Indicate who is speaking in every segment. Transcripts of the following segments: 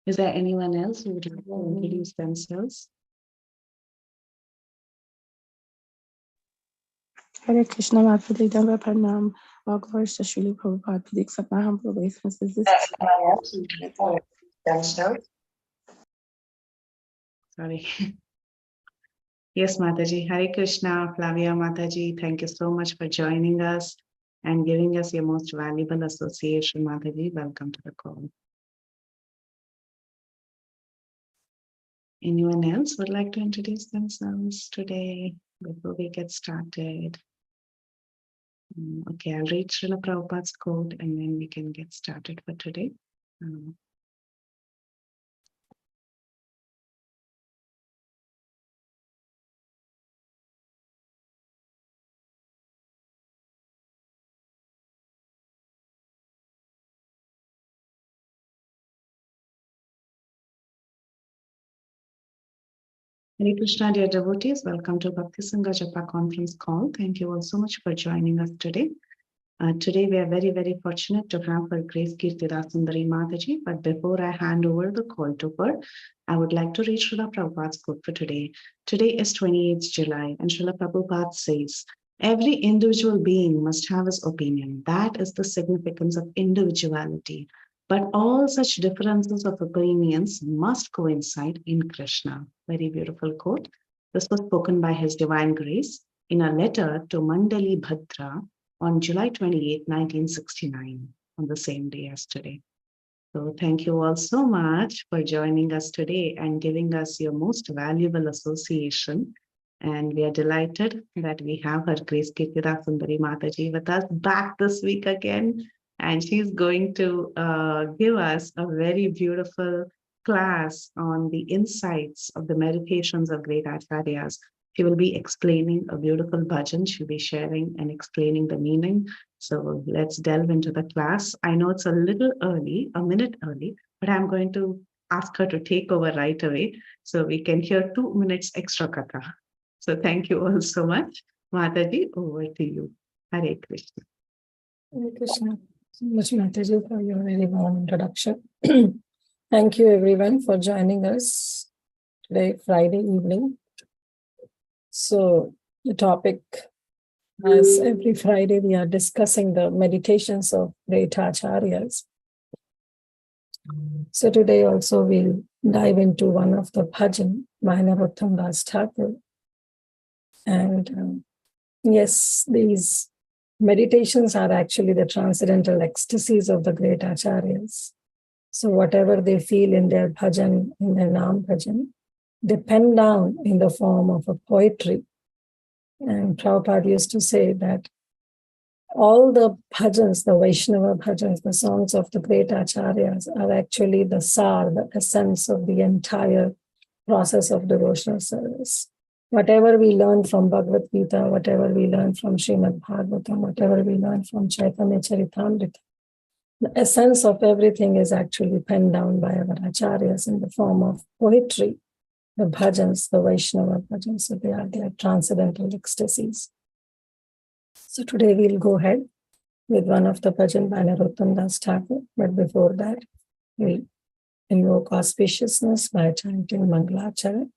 Speaker 1: Is there anyone else who would like to introduce themselves?
Speaker 2: Hare Krishna, Madhuri Dava Pranam, all glories to Srila Prabhupada, please accept my humble obeisances.
Speaker 1: Sorry. Yes, Mataji. Hare Krishna, Flavia Mataji, thank you so much for joining us and giving us your most valuable association, Mataji. Welcome to the call. Anyone else would like to introduce themselves today before we get started? Okay, I'll read Srila Prabhupada's quote and then we can get started for today. Hare Krishna, dear devotees, welcome to Bhakti Sangha Japa conference call. Thank you all so much for joining us today. Today we are very, very fortunate to have her Grace Kirtida Sundari Mataji. But before I hand over the call to her, I would like to read Srila Prabhupada's quote for today. Today is 28th July and Srila Prabhupada says, every individual being must have his opinion. That is the significance of individuality. But all such differences of opinions must coincide in Krishna. Very beautiful quote. This was spoken by His Divine Grace in a letter to Mandali Bhadra on July 28, 1969, on the same day as today. So thank you all so much for joining us today and giving us your most valuable association. And we are delighted that we have her Grace Kirtida Sundari Mataji with us back this week again. And she's going to give us a very beautiful class on the insights of the meditations of great Acaryas. She will be explaining a beautiful bhajan. She'll be sharing and explaining the meaning. So let's delve into the class. I know it's a little early, a minute early, but I'm going to ask her to take over right away so we can hear 2 minutes extra katha. So thank you all so much. Mataji, over to you. Hare Krishna.
Speaker 3: Hare Krishna. So much, Mataji, for your very warm introduction. Thank you, everyone, for joining us today, Friday evening. So the topic, as every Friday, we are discussing the meditations of great Acaryas. So today also we'll dive into one of the bhajan by Narottam Das Thakur. And yes, these meditations are actually the transcendental ecstasies of the great Acaryas. So whatever they feel in their bhajan, in their Nam bhajan, they pen down in the form of a poetry. And Prabhupada used to say that all the bhajans, the Vaishnava bhajans, the songs of the great Acaryas are actually the sar, the essence of the entire process of devotional service. Whatever we learn from Bhagavad Gita, whatever we learn from Srimad Bhagavatam, whatever we learn from Chaitanya Charitamrita, the essence of everything is actually penned down by our Acaryas in the form of poetry. The bhajans, the Vaishnava bhajans, so they are their transcendental ecstasies. So today we'll go ahead with one of the bhajan by Narottam Das Thakur, but before that, we'll invoke auspiciousness by chanting Mangalacharya,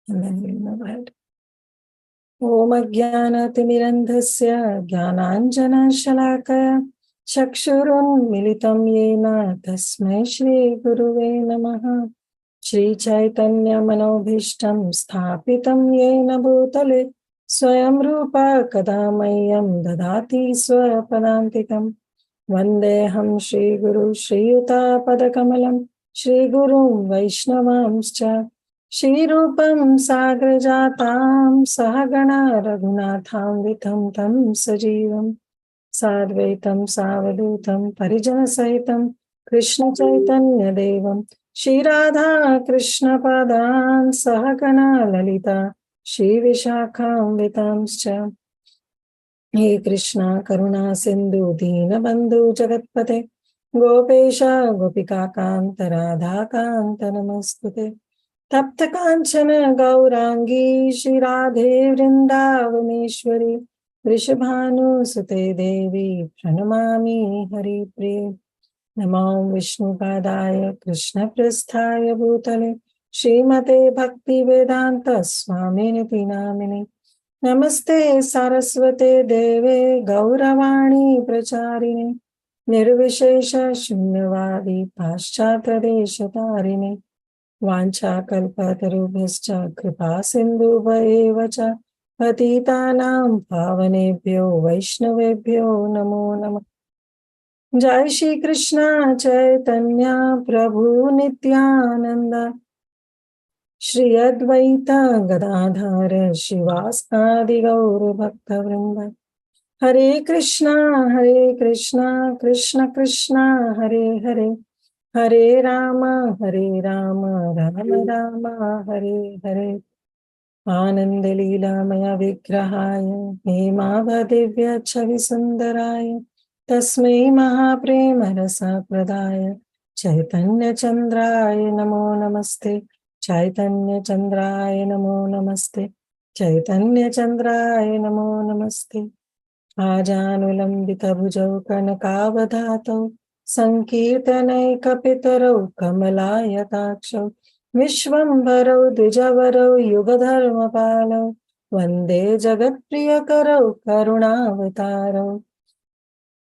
Speaker 3: and then we'll move ahead. Om Ajnana Timirandhasya Jnananjana Shalakaya Chakshurun Militam Yena Tasmai Shri Guruve Namaha Shri Chaitanya Manobhishtam Sthapitam Yena Bhutale Swayam Rupa Kadamayam Dadati Swapadantikam Vandeham Shri Guru Shri Yuta Padakamalam Shri Guru Vaishnavamscha Shri Rupam Sagrajatam Sahagana Raghunatham Vitam Tam Sajivam Sadvaitam Savadutam Parijana Saitam Krishna Chaitanya Devam Shri Radha Krishna Padan Sahagana Lalita Shri Vishakham Vitamscha He Krishna Karuna Sindhu Dina Bandhu Jagatpate Gopesha Gopika Kanta Radha Kanta Namaskute Tapta Kanchana Gaurangi Shri Radhe Vrindavaneshwari Vrishabhanu Sute Devi Pranamami Hari Priya Namo Vishnupadaya Krishna Prasthaya Bhutale Srimate Bhakti Vedanta Swaminiti Namini Namaste Saraswate Deve Gauravani Pracharini Nirvishesha Shunyavadi Paschatadeshatarine Vancha Kalpatarubhascha Kripa Sindhubhayevacha Patitanam Pavanebhyo Vaishnavebhyo Namo Namah Jai Shri Krishna Chaitanya Prabhu Nityananda Shri Advaita Gadadhara Shivasadi Gaur Bhakta Vrinda Hare Krishna Krishna Krishna Hare Hare Hare Rama Rama Rama Hare Hare Ananda Leela Maya Vigrahaya Hemava Divya Chavi Sundaraya Tasmai Mahaprema Rasa Pradaya Chaitanya Chandraya Namo Namaste Chaitanya Chandraya Namo Namaste Chaitanya Chandraya Namo Namaste Ajanulambita Bhujau Kanakavadhatau Sankirtanai Kamalayatakshav Vishwambarau Dijavarau Yugadharmapalau Vande Jagatpriyakarau Karunavatarau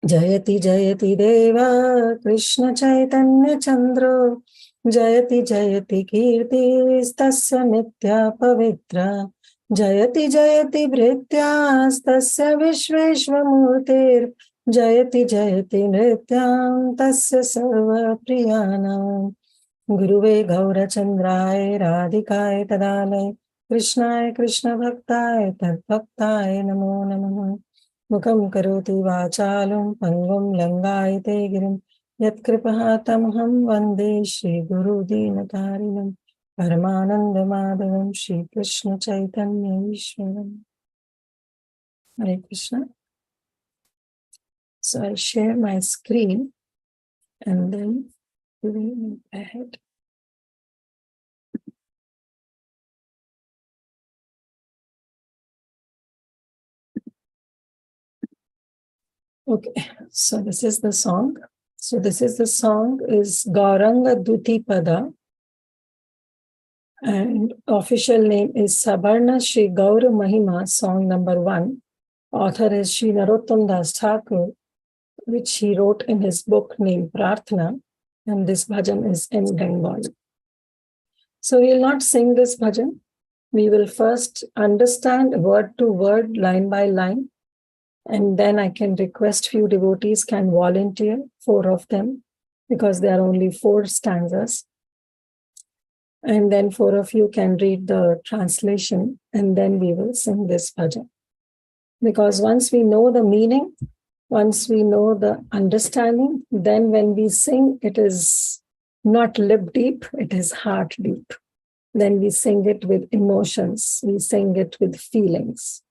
Speaker 3: Jayati Jayati Deva Krishna Chaitanya Chandro Jayati Jayati Kirti Stasya Nitya Pavitra Jayati Jayati Bhrityas Tasya Vishveshvamurtir Jayati Jayati Nrityam Tasya Sarva Priyanam Guruve Gaurachandraya Radhikaaya Tadalaya Krishnaya Krishna Bhaktaya Tadbhaktāya Namo Namah Mukam Karoti Vācālam Pangam Langāyate Girim Yatkripahatamham Vande Shri Guru Dinatarinam Paramananda Madhavam Shri Krishna Chaitanya Ishwaram Hare Krishna. So I'll share my screen and then we will move ahead. Okay, so this is the song. So this is the song is Gauranga Duti Pada and official name is Sabarna Shri Gaura Mahima, song number 1. Author is Shri Narottam Das Thakur, which he wrote in his book named Prarthana, and this bhajan is in Bengali. So we will not sing this bhajan. We will first understand word to word, line by line, and then I can request few devotees can volunteer, 4 of them, because there are only 4 stanzas. And then 4 of you can read the translation, and then we will sing this bhajan. Because once we know the meaning, once we know the understanding, then when we sing, it is not lip deep, it is heart deep. Then we sing it with emotions, we sing it with feelings.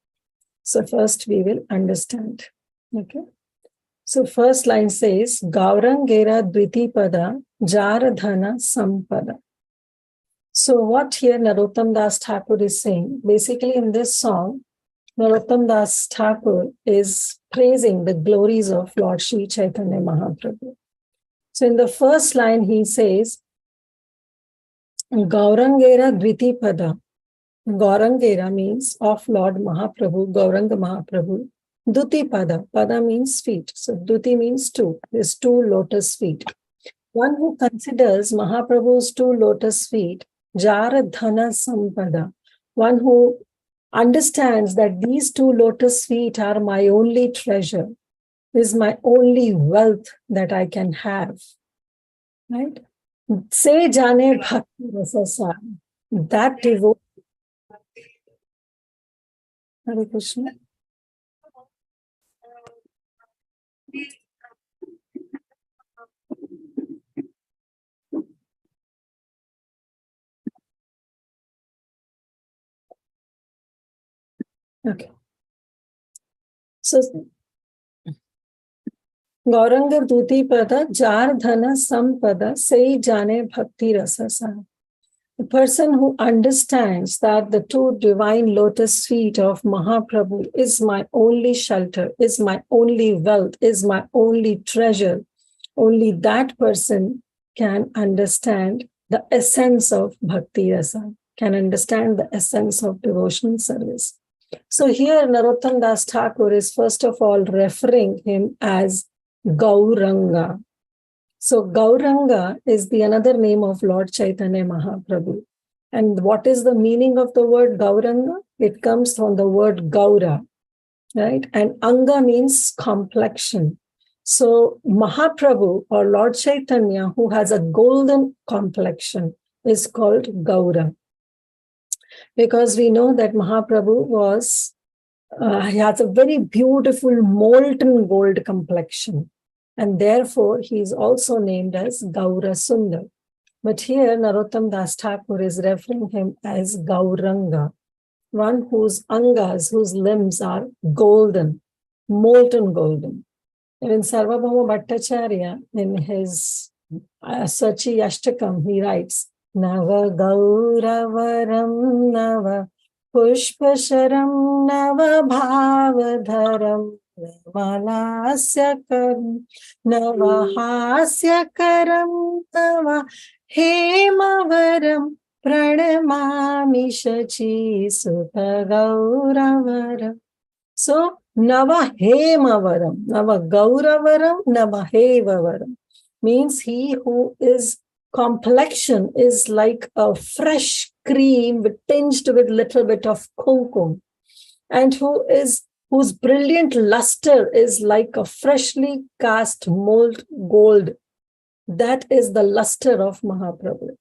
Speaker 3: So first we will understand. Okay. So first line says, Gaurangera Dviti Pada Jaradhana Sampada. So what here Narottam Das Thakur is saying, basically in this song, Narottam Das Thakur is praising the glories of Lord Sri Chaitanya Mahaprabhu. So in the first line he says, Gaurangera Dviti Pada. Gaurangera means of Lord Mahaprabhu, Gauranga Mahaprabhu. Duti Pada. Pada means feet. So Duti means 2. There's 2 lotus feet. One who considers Mahaprabhu's 2 lotus feet, Jaradhana Sampada. One who understands that these 2 lotus feet are my only treasure, is my only wealth that I can have. Right? Se jane bhakti rasasa. That devotee. Hare Krishna. Okay. So Gauranga Duti Pada Jardhana Sampada Sei Jane Bhakti Rasasa. The person who understands that the 2 divine lotus feet of Mahaprabhu is my only shelter, is my only wealth, is my only treasure, Only that person can understand the essence of bhakti rasa, can understand the essence of devotional service. So here Narottam Das Thakur is first of all referring him as Gauranga. So Gauranga is the another name of Lord Chaitanya Mahaprabhu. And what is the meaning of the word Gauranga? It comes from the word Gaura, right? And Anga means complexion. So Mahaprabhu or Lord Chaitanya, who has a golden complexion, is called Gaura. Because we know that Mahaprabhu he has a very beautiful molten gold complexion. And therefore, he is also named as Gaura Sundar. But here, Narottam Das Thakur is referring him as Gauranga, one whose angas, whose limbs are golden, molten golden. Even Sarvabhauma Bhattacharya, in his Sachi Ashtakam, he writes, Nava Gauravaram Nava Pushpasharam Nava Bhavadharam Navalasya Nava Hasyakaram Nava Hemavaram Pranamami Shachi Sutta Gauravaram. So, Nava Hemavaram, Nava Gauravaram, Nava Hevavaram means he who is complexion is like a fresh cream tinged with little bit of kumkum, and whose brilliant luster is like a freshly cast mold gold. That is the luster of Mahaprabhu.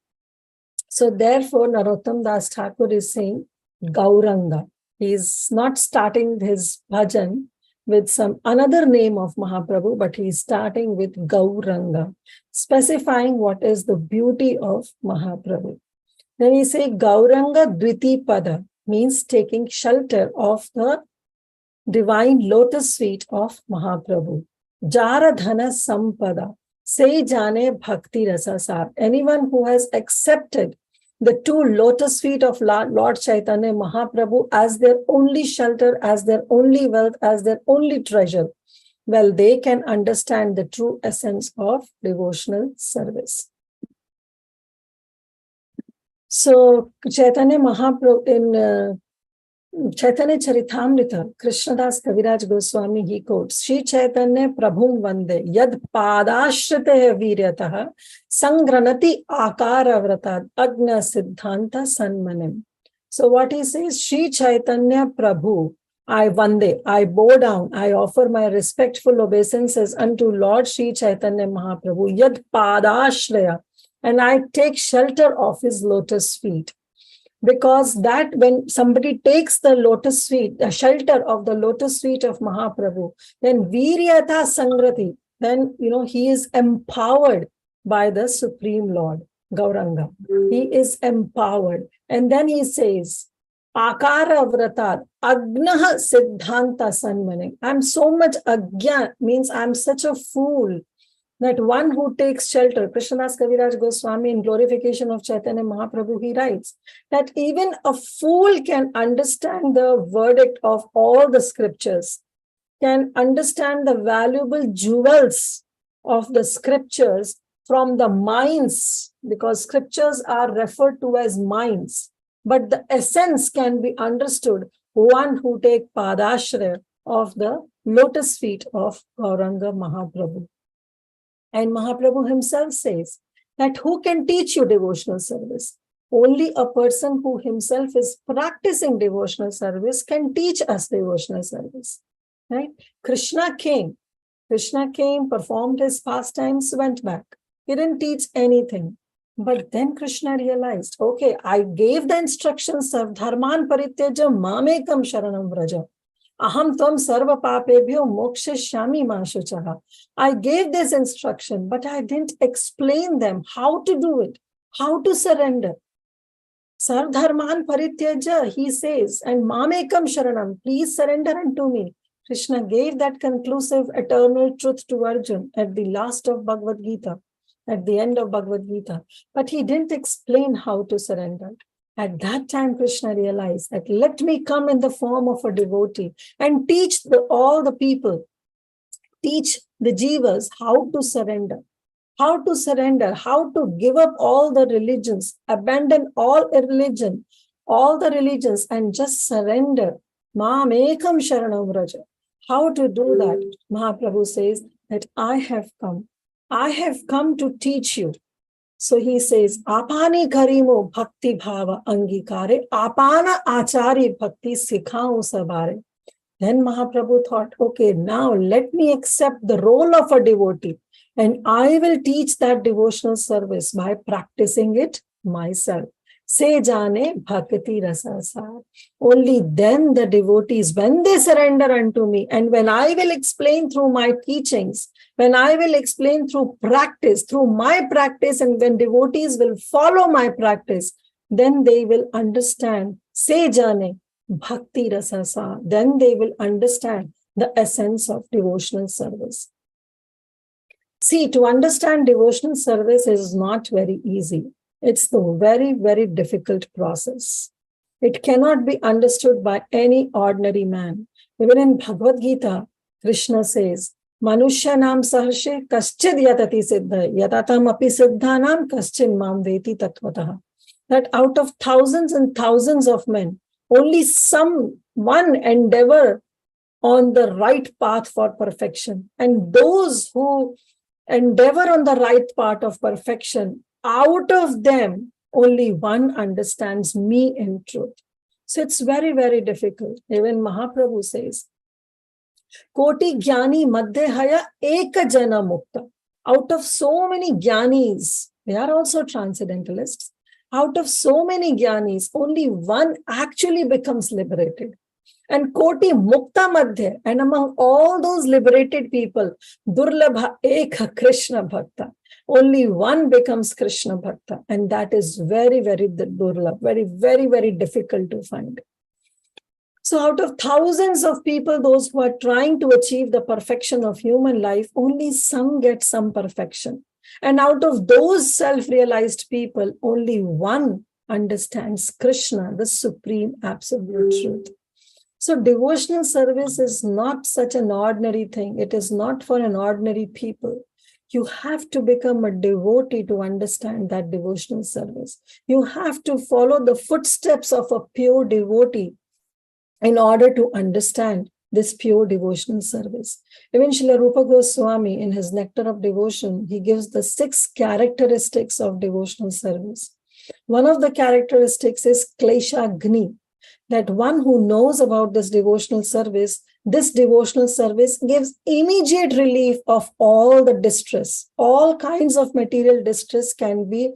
Speaker 3: So therefore, Narottam Das Thakur is saying Gauranga. He is not starting his bhajan with some another name of Mahaprabhu, but he is starting with Gauranga, specifying what is the beauty of Mahaprabhu. Then he say Gauranga Dviti Pada means taking shelter of the divine lotus feet of Mahaprabhu. Jaradhana Sampada, say jane bhakti rasa sar. Anyone who has accepted the two lotus feet of Lord Chaitanya Mahaprabhu as their only shelter, as their only wealth, as their only treasure, well, they can understand the true essence of devotional service. So, Chaitanya Mahaprabhu in Chaitanya Charitamrita, Krishnadas Kaviraj Goswami, he quotes, Shri Chaitanya Prabhum Vande Yad Padashrite Viryataha Sangranati Akara Vratad Agna Siddhanta Sanmanim. So what he says, Shri Chaitanya Prabhu, I Vande, I bow down, I offer my respectful obeisances unto Lord Shri Chaitanya Mahaprabhu, Yad Padashraya, and I take shelter of his lotus feet. Because that when somebody takes the lotus feet, the shelter of the lotus feet of Mahaprabhu, then Viryata Sangrati, then, he is empowered by the Supreme Lord, Gauranga. He is empowered. And then he says, Akara Vratat, Agnaha Siddhanta Sanmane. I'm so much agya, means I'm such a fool. That one who takes shelter, Krishnadas Kaviraj Goswami in Glorification of Chaitanya Mahaprabhu, he writes that even a fool can understand the verdict of all the scriptures, can understand the valuable jewels of the scriptures from the minds, because scriptures are referred to as minds, but the essence can be understood, one who take Padashraya of the lotus feet of Gauranga Mahaprabhu. And Mahaprabhu himself says that who can teach you devotional service? Only a person who himself is practicing devotional service can teach us devotional service, right? Krishna came, performed his pastimes, went back. He didn't teach anything. But then Krishna realized, okay, I gave the instructions of dharman parityaja mamekam sharanam vraja. Aham tvam sarva papebhyo mokshashyami mashuchaha. I gave this instruction, but I didn't explain them how to do it, how to surrender. Sarvdharman parityaja, he says, and mamekam sharanam, please surrender unto me. Krishna gave that conclusive eternal truth to Arjuna at the last of Bhagavad Gita, at the end of Bhagavad Gita, but he didn't explain how to surrender. At that time, Krishna realized that let me come in the form of a devotee and teach all the people, teach the jivas how to surrender, how to give up all the religions, abandon all religion, all the religions, and just surrender. Mam ekam sharanam vraja. How to do that? Mahaprabhu says that I have come to teach you. So he says, Apani karimo bhakti bhava angikare, apana achari bhakti sikhao sabare. Then Mahaprabhu thought, okay, now let me accept the role of a devotee and I will teach that devotional service by practicing it myself. Se jane bhakti rasasar. Only then the devotees, when they surrender unto me, and when I will explain through my teachings, when I will explain through practice, through my practice, and when devotees will follow my practice, then they will understand. Se jane bhakti rasasar. Then they will understand the essence of devotional service. See, to understand devotional service is not very easy. It's the very, very difficult process. It cannot be understood by any ordinary man. Even in Bhagavad Gita, Krishna says, Manushyanam saharshe kaschid yatati siddha, yatatam api siddhanam kaschin mam veti tattvataha. That out of thousands and thousands of men, only one endeavor on the right path for perfection. And those who endeavor on the right path of perfection, out of them, only one understands me in truth. So it's very, very difficult. Even Mahaprabhu says, Koti jnani madhyahaya eka jana mukta. Out of so many jnanis, they are also transcendentalists. Out of so many jnanis, only one actually becomes liberated. And Koti Mukta Madhya, and among all those liberated people, Durlabha Ekha Krishna Bhakta. Only one becomes Krishna Bhakta. And that is very, very durlabh, very, very, very difficult to find. So out of thousands of people, those who are trying to achieve the perfection of human life, only some get some perfection. And out of those self-realized people, only one understands Krishna, the supreme absolute truth. So devotional service is not such an ordinary thing. It is not for an ordinary people. You have to become a devotee to understand that devotional service. You have to follow the footsteps of a pure devotee in order to understand this pure devotional service. Even Srila Rupa Goswami, in his Nectar of Devotion, he gives the 6 characteristics of devotional service. One of the characteristics is Klesha Agni, that one who knows about this devotional service gives immediate relief of all the distress. All kinds of material distress can be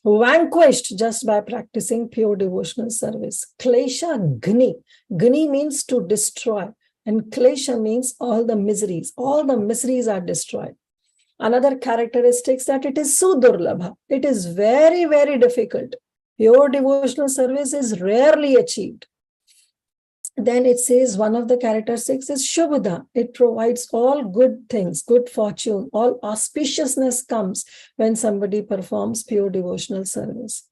Speaker 3: vanquished just by practicing pure devotional service. Klesha Gni. Gni means to destroy. And Klesha means all the miseries. All the miseries are destroyed. Another characteristic is that it is Sudurlabha. It is very, very difficult. Pure devotional service is rarely achieved. Then it says one of the characteristics is Shubhada. It provides all good things, good fortune, all auspiciousness comes when somebody performs pure devotional service.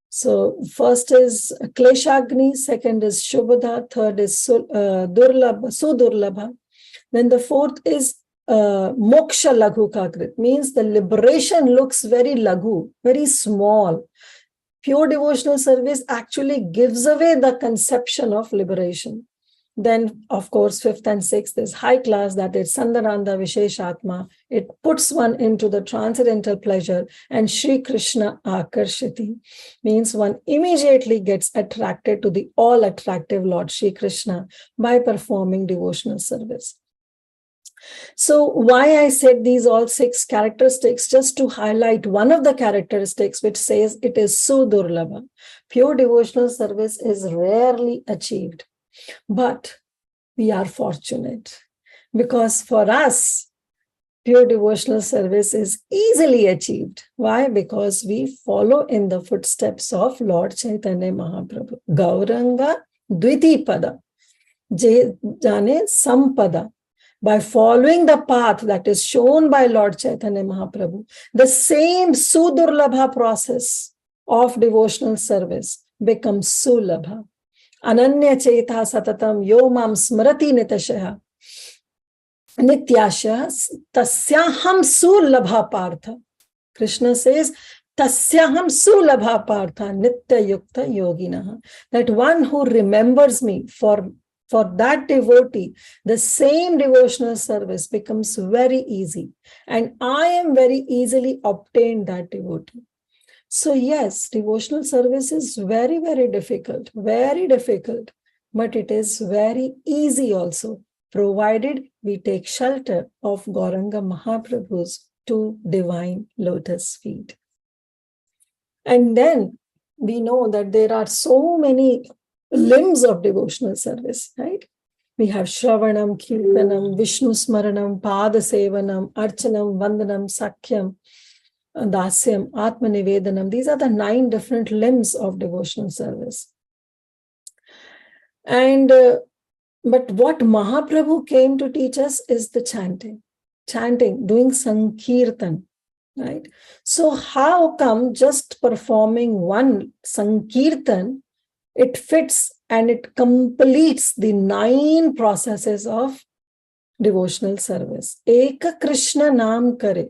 Speaker 3: So first is Kleshagni, second is Shubhada, third is Sudurlabha. Then the fourth is Moksha Laghu Kakrit, means the liberation looks very laghu, very small. Pure devotional service actually gives away the conception of liberation. Then, of course, fifth and sixth is high class, that is Sandaranda Visheshatma. It puts one into the transcendental pleasure, and Shri Krishna Akarshiti means one immediately gets attracted to the all-attractive Lord Shri Krishna by performing devotional service. So why I said these all 6 characteristics, just to highlight one of the characteristics which says it is Sudurlabha. Pure devotional service is rarely achieved, but we are fortunate because for us, pure devotional service is easily achieved. Why? Because we follow in the footsteps of Lord Chaitanya Mahaprabhu. Gauranga Dviti Pada, Jane Sampada. By following the path that is shown by Lord Chaitanya Mahaprabhu, the same Sudurlabha process of devotional service becomes Sulabha. Ananya Chaita Satatam Yo Mam Smrati Nitashaha. Nityasha tasyaham sulabha partha. Krishna says, tasyaham sulabha partha nitya yukta yoginaha. That one who remembers me, for that devotee, the same devotional service becomes very easy. And I am very easily obtained that devotee. So yes, devotional service is very, very difficult, but it is very easy also, provided we take shelter of Gauranga Mahaprabhu's two divine lotus feet. And then we know that there are so many limbs of devotional service, right? We have Shravanam, Kirtanam, Vishnu Smaranam, Pada Sevanam, Archanam, Vandanam, Sakhyam, Dasyam, Atma Nivedanam. These are the 9 different limbs of devotional service. And but what Mahaprabhu came to teach us is the chanting, doing Sankirtan, right? So how come just performing one Sankirtan, it fits and it completes the 9 processes of devotional service? Eka Krishna Naam Kare,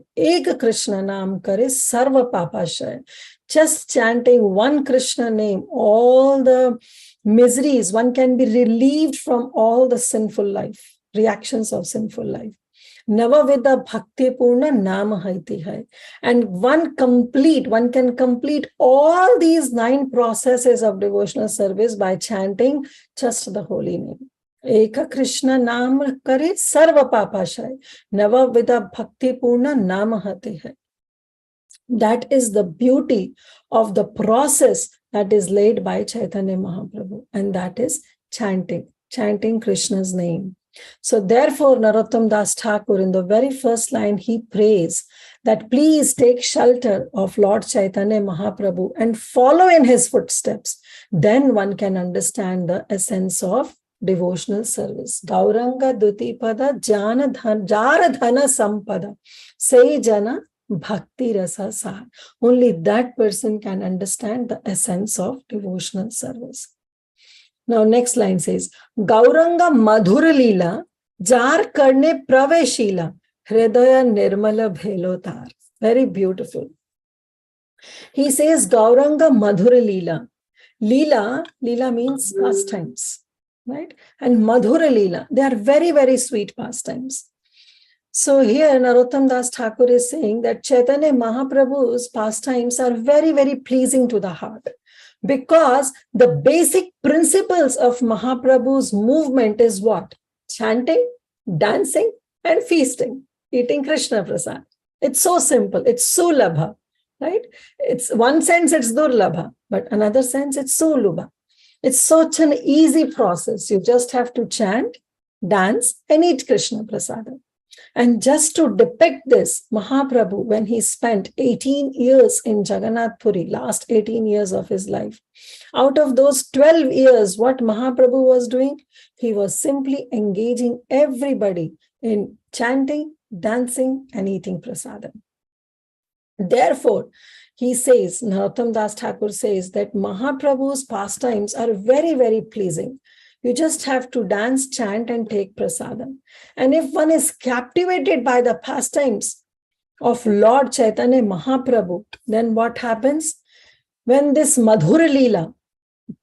Speaker 3: Sarva Papashaya. Just chanting one Krishna name, all the miseries, one can be relieved from all the sinful life, reactions of sinful life. Navavida Bhakti Purna Nama Haiti Hai. And one can complete all these 9 processes of devotional service by chanting just the holy name. Eka Krishna Naam Kare Sarva Papashaya. Navavida Bhakti Purna Nama Haiti Hai. That is the beauty of the process that is laid by Chaitanya Mahaprabhu, and that is chanting Krishna's name. So therefore, Narottam Das Thakur, in the very first line, he prays that please take shelter of Lord Chaitanya Mahaprabhu and follow in his footsteps. Then one can understand the essence of devotional service. Gauranga Dutipada Jara Dhana Sampada Say Jana Bhakti Rasa Sah. Only that person can understand the essence of devotional service. Now, next line says, Gauranga Madhura Leela, Jar Karne Praveshila, Hridaya Nirmala Bhelotar. Very beautiful. He says, Gauranga Madhura Leela. Leela means pastimes, right? And Madhura Leela, they are very, very sweet pastimes. So here Narottam Das Thakur is saying that Chaitanya Mahaprabhu's pastimes are very, very pleasing to the heart, because the basic principles of Mahaprabhu's movement is what? Chanting, dancing, and feasting, eating Krishna Prasad. It's so simple. It's Sulabha, right? It's one sense it's Durlabha, but another sense it's Sulubha. It's such an easy process. You just have to chant, dance, and eat Krishna Prasad. And just to depict this, Mahaprabhu, when he spent 18 years in Jagannath Puri, last 18 years of his life, out of those 12 years, what Mahaprabhu was doing? He was simply engaging everybody in chanting, dancing, and eating prasadam. Therefore, he says, Narottam Das Thakur says that Mahaprabhu's pastimes are very, very pleasing. You just have to dance, chant, and take prasadam. And if one is captivated by the pastimes of Lord Chaitanya Mahaprabhu, then what happens? When this Madhura Leela,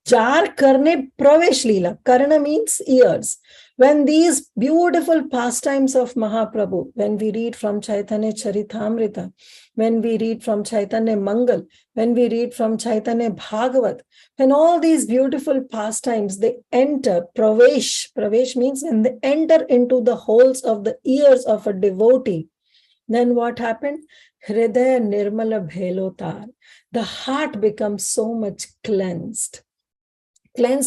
Speaker 3: Jar Karne Pravesh Leela, Karna means ears. When these beautiful pastimes of Mahaprabhu, when we read from Chaitanya Charitamrita, when we read from Chaitanya Mangal, when we read from Chaitanya Bhagavat, when all these beautiful pastimes, they enter, Pravesh means when they enter into the holes of the ears of a devotee, then what happened? Hridaya Nirmala Bhelotar. The heart becomes so much cleansed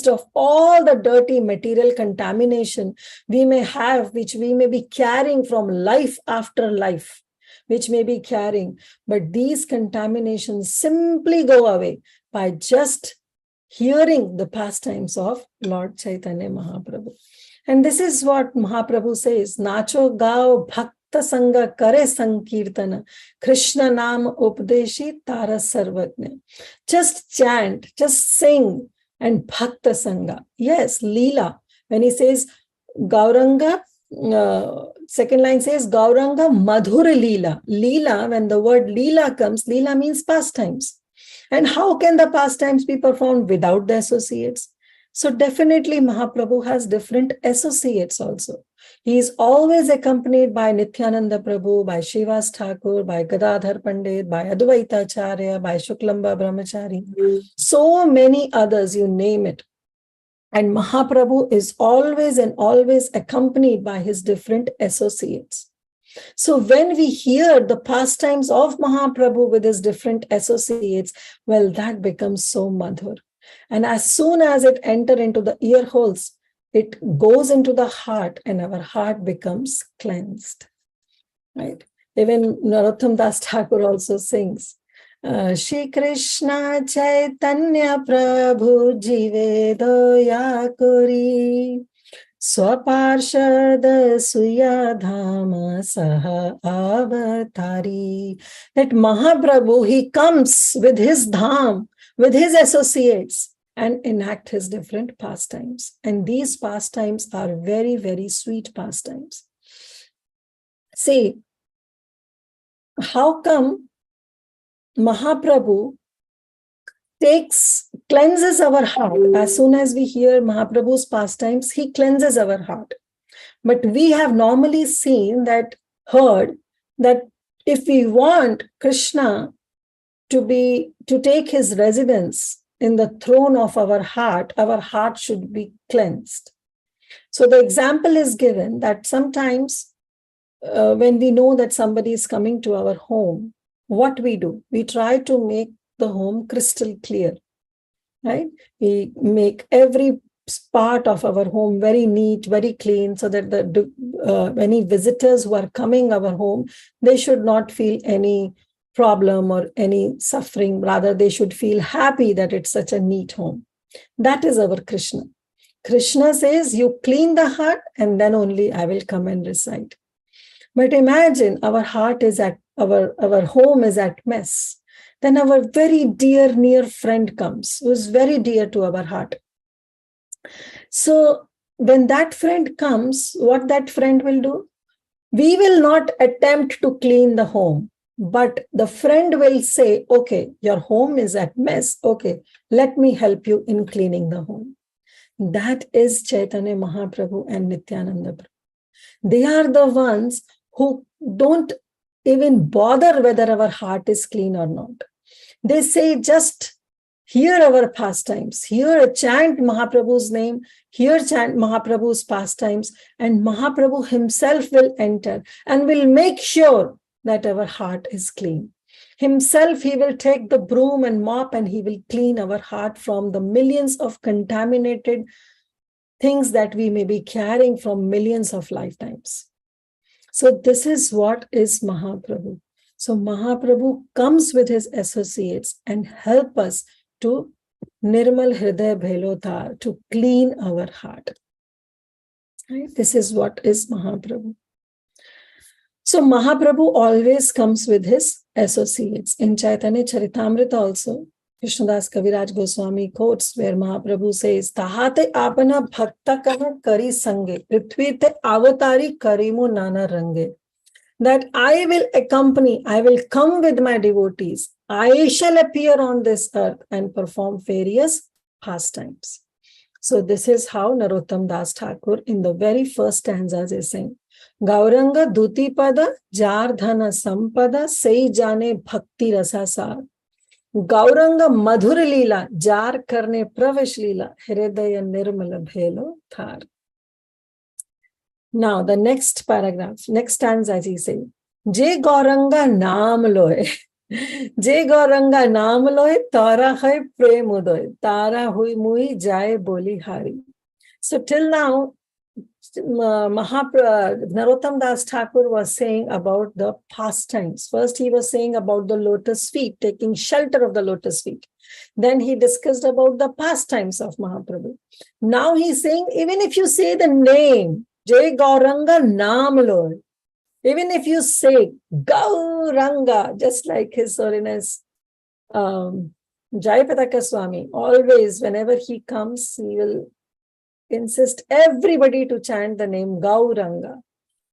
Speaker 3: of all the dirty material contamination we may have, which we may be carrying from life after life, which may be carrying. But these contaminations simply go away by just hearing the pastimes of Lord Chaitanya Mahaprabhu. And this is what Mahaprabhu says, Nacho gao bhakta sangha kare sankirtana, Krishna naam updeshi tara sarvajna. Just chant, just sing, and bhakta sangha. Yes, Leela. When he says Gauranga second line says Gauranga Madhur Leela. Leela, when the word Leela comes, Leela means pastimes. And how can the pastimes be performed without the associates? So definitely Mahaprabhu has different associates also. He is always accompanied by Nityananda Prabhu, by Srivas Thakur, by Gadadhar Pandit, by Advaita Acharya, by Shuklamba Brahmachari. So many others, you name it. And Mahaprabhu is always and always accompanied by his different associates. So when we hear the pastimes of Mahaprabhu with his different associates, well, that becomes so madhur. And as soon as it enters into the ear holes, it goes into the heart and our heart becomes cleansed. Right? Even Narottam Das Thakur also sings, Shri Krishna Chaitanya Prabhu Jive Doya Kori Swaparshad Suya Dhama Saha Avatari. That Mahaprabhu, he comes with his dham, with his associates, and enact his different pastimes. And these pastimes are very, very sweet pastimes. See, how come Mahaprabhu cleanses our heart? As soon as we hear Mahaprabhu's pastimes, he cleanses our heart. But we have normally heard that if we want Krishna to take his residence in the throne of our heart should be cleansed. So the example is given that sometimes when we know that somebody is coming to our home, what we do? We try to make the home crystal clear, right? We make every part of our home very neat, very clean, so that any visitors who are coming our home, they should not feel any problem or any suffering. Rather, they should feel happy that it's such a neat home. That is our Krishna. Krishna says, you clean the heart and then only I will come and recite. But imagine our home is at mess. Then our very dear, near friend comes, who is very dear to our heart. So when that friend comes, what that friend will do? We will not attempt to clean the home, but the friend will say, okay, your home is at mess. Okay, let me help you in cleaning the home. That is Chaitanya Mahaprabhu and Nityananda Prabhu. They are the ones who don't even bother whether our heart is clean or not. They say, just hear our pastimes, chant Mahaprabhu's name, chant Mahaprabhu's pastimes, and Mahaprabhu himself will enter and will make sure that our heart is clean. Himself, he will take the broom and mop and he will clean our heart from the millions of contaminated things that we may be carrying from millions of lifetimes. So this is what is Mahaprabhu. So Mahaprabhu comes with his associates and help us to Nirmal Hriday Bhelotar, to clean our heart. Right? This is what is Mahaprabhu. So Mahaprabhu always comes with his associates. In Chaitanya Charitamrita also, Krishnadas Kaviraj Goswami quotes where Mahaprabhu says, Tahate apana bhakta kaha kari sange, prithvite avatari karimu nana range. That I will come with my devotees. I shall appear on this earth and perform various pastimes. So this is how Narottam Das Thakur in the very first stanzas is saying, Gauranga Duti Pada Jardhana Sampada Sei Jane Bhakti Rasa Sar. Gauranga Madhur Leela Jar Karne Pravesh Leela Hridaya Nirmala Bhelo Thar. Now the next paragraph, next stanza as he says, Je Gauranga Naam Loe. Je Gauranga Naam Loe Tara Hai Prem Udoy. Tara Hui Mui Jai Boli Hari. So till now, Narottam Das Thakur was saying about the pastimes. First, he was saying about the lotus feet, taking shelter of the lotus feet. Then he discussed about the pastimes of Mahaprabhu. Now he's saying, even if you say the name, Jai Gauranga Naam Loe, even if you say Gauranga, just like His Holiness Jayapataka Swami, always, whenever he comes, he will insist everybody to chant the name Gauranga.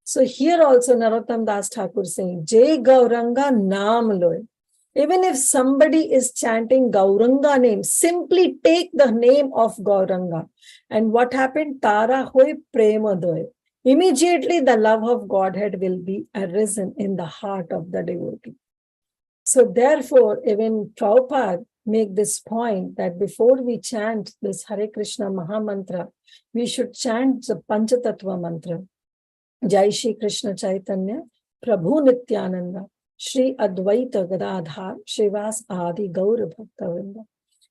Speaker 3: So here also Narottam Das Thakur saying, Jai Gauranga Naam Loe. Even if somebody is chanting Gauranga name, simply take the name of Gauranga. And what happened? Tara hoy prema doy. Immediately the love of Godhead will be arisen in the heart of the devotee. So therefore, even Prabhupada make this point that before we chant this Hare Krishna Maha Mantra, we should chant the Panchatattva mantra. Jai Shri Krishna Chaitanya, Prabhu Nityananda, Shri Advaita Gadadhar, Shrivas Adi Gaura Bhaktavinda.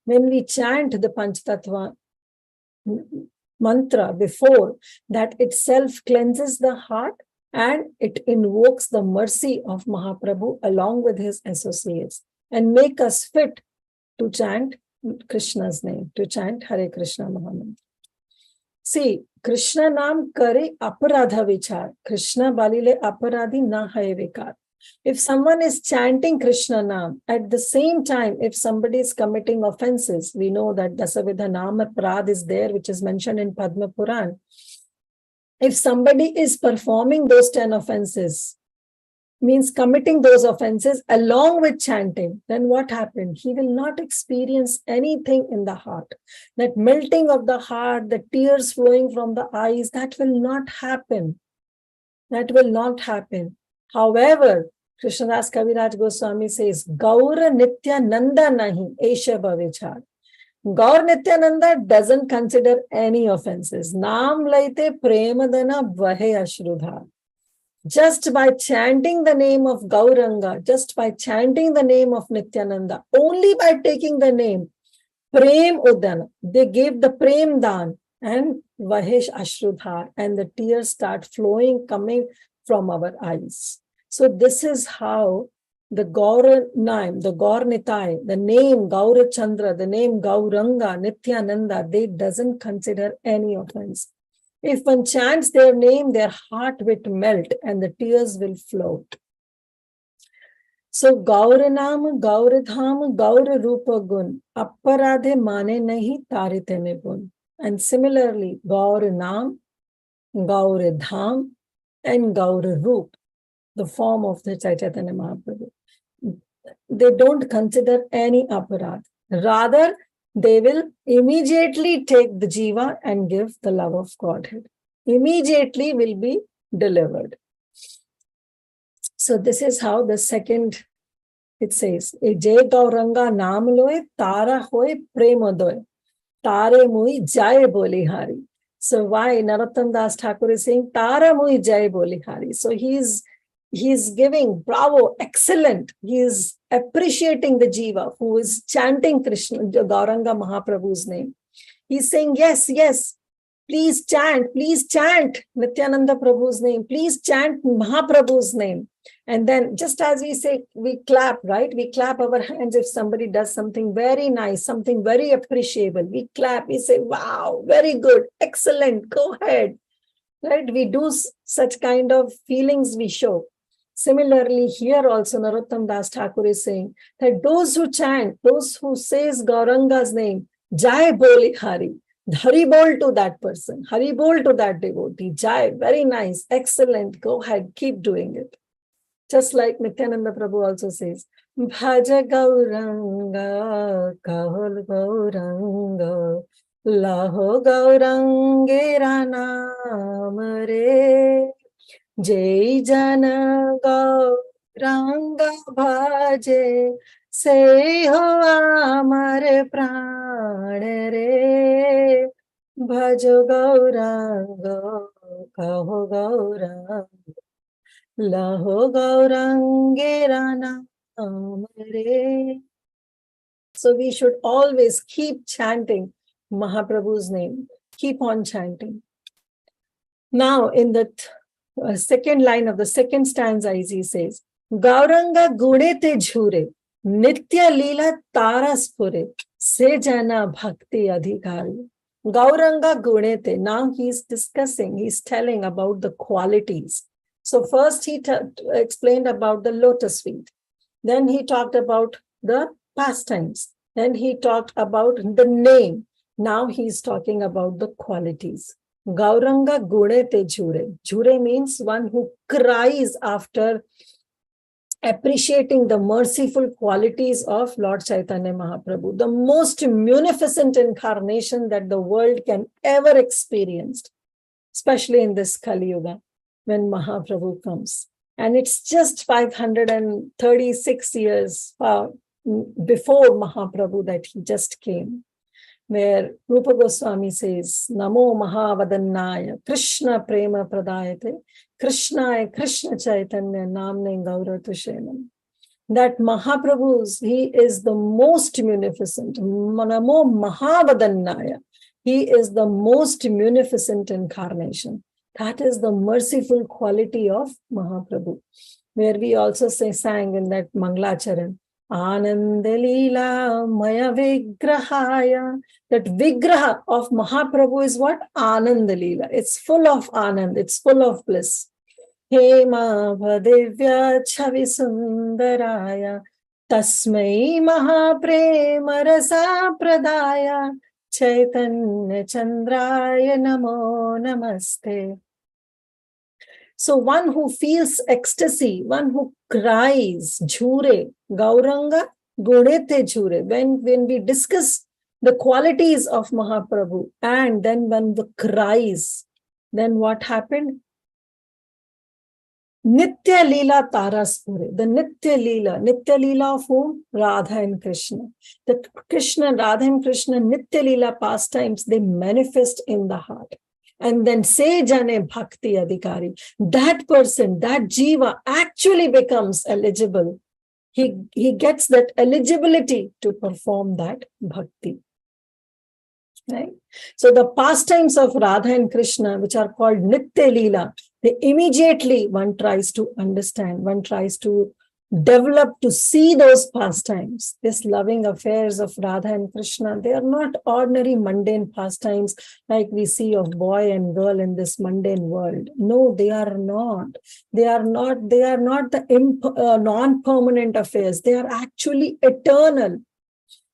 Speaker 3: When we chant the Panchatattva mantra before, that itself cleanses the heart and it invokes the mercy of Mahaprabhu along with his associates and make us fit to chant Krishna's name, to chant Hare Krishna Mahamantra. See, Krishna naam kare aparadha vichar. Krishna balile aparadhi na hai vikar. If someone is chanting Krishna naam, at the same time, if somebody is committing offenses, we know that Dasavidha Nama Prad is there, which is mentioned in Padma Puran. If somebody is performing those 10 offenses, means committing those offenses along with chanting, then what happened? He will not experience anything in the heart. That melting of the heart, the tears flowing from the eyes, that will not happen. That will not happen. However, Krishnadas Kaviraj Goswami says, Gaura Nityananda nahi, Esha Bhavichar. Gaur Nityananda doesn't consider any offenses. Naam laite premadana vahe ashrudha. Just by chanting the name of Gauranga, just by chanting the name of Nityananda, only by taking the name, Prem Udana, they gave the Prem Dan and Vahesh Ashrudhar, and the tears start flowing, coming from our eyes. So this is how the Gaura name, the Gaur Nitai, the name Gaura Chandra, the name Gauranga, Nityananda, they doesn't consider any offense. If one chants their name, their heart will melt and the tears will float. So Gauranam, Gauradham, Gaura Rupa Gun, Apparadhe Mane Nahi Tarite Nibun. And similarly, Gauranam, Gauradham, and Gaura Rup, the form of the Chaitanya Mahaprabhu. They don't consider any aparad. Rather, they will immediately take the jiva and give the love of Godhead. Immediately will be delivered. So this is how the second, it says, Jai Gauranga naam loe, tara hoy premadoy, tare mui jai boli hari. So why Narottam Das Thakur is saying, tara mui jai boli hari. So he's giving bravo, excellent. He is appreciating the jiva who is chanting Krishna, Gauranga Mahaprabhu's name. He's saying, yes, please chant Nityananda Prabhu's name. Please chant Mahaprabhu's name. And then just as we say, we clap, right? We clap our hands if somebody does something very nice, something very appreciable. We clap, we say, wow, very good, excellent, go ahead. Right? We do such kind of feelings we show. Similarly, here also Narottam Das Thakur is saying that those who chant, those who says Gauranga's name, Jai Boli Hari, Hari Bol to that person, Hari Bol to that devotee, Jai, very nice, excellent, go ahead, keep doing it. Just like Nityananda Prabhu also says, Bhaja Gauranga, Kahol Gauranga, Laho Gaurangera Naam Re. Jai Jana Gauranga Bhaje, Se ho amar pran re, Bhajo Gauranga, Kaho Gauranga, Laho Gaurangera naam re. So we should always keep chanting Mahaprabhu's name, keep on chanting. Now in the second line of the second stanza, he says, Gauranga gune te jhure, nitya lila tara spure, se jana bhakti adhikari. Gauranga gune te. Now he's discussing, he's telling about the qualities. So first he explained about the lotus feet. Then he talked about the pastimes. Then he talked about the name. Now he's talking about the qualities. Gauranga gune te jhure. Jhure means one who cries after appreciating the merciful qualities of Lord Chaitanya Mahaprabhu, the most munificent incarnation that the world can ever experience, especially in this Kali Yuga, when Mahaprabhu comes. And it's just 536 years before Mahaprabhu that he just came, where Rupa Goswami says, Namo Mahavadannaya, Krishna Prema Pradayate, Krishnaya Krishna Chaitanya Namne Gaura Tushenam. That Mahaprabhu's, he is the most munificent. Namo Mahavadannaya. He is the most munificent incarnation. That is the merciful quality of Mahaprabhu, where we also sang in that Manglacharan, Anandalila Maya Vigrahaya. That Vigraha of Mahaprabhu is what? Anandalila. It's full of Anand, it's full of bliss. Hema Bhadevya Chavi Sundaraya Tasmai Mahaprema Rasa Pradaya Chaitanya Chandraya Namo Namaste. So one who feels ecstasy, one who cries, jhure, Gauranga, Gurete jhure. When we discuss the qualities of Mahaprabhu and then when the cries, then what happened? Nitya Leela Taraspure, the Nitya Leela of whom? Radha and Krishna. The Krishna, Radha and Krishna, Nitya Leela pastimes, they manifest in the heart. And then Se Jane Bhakti Adhikari, that person, that jiva actually becomes eligible. He gets that eligibility to perform that bhakti. Right? So the pastimes of Radha and Krishna, which are called Nitya Leela, they immediately one tries to understand, one tries to develop to see those pastimes, this loving affairs of Radha and Krishna. They are not ordinary mundane pastimes like we see of boy and girl in this mundane world. No, they are not. They are not the non-permanent affairs. They are actually eternal.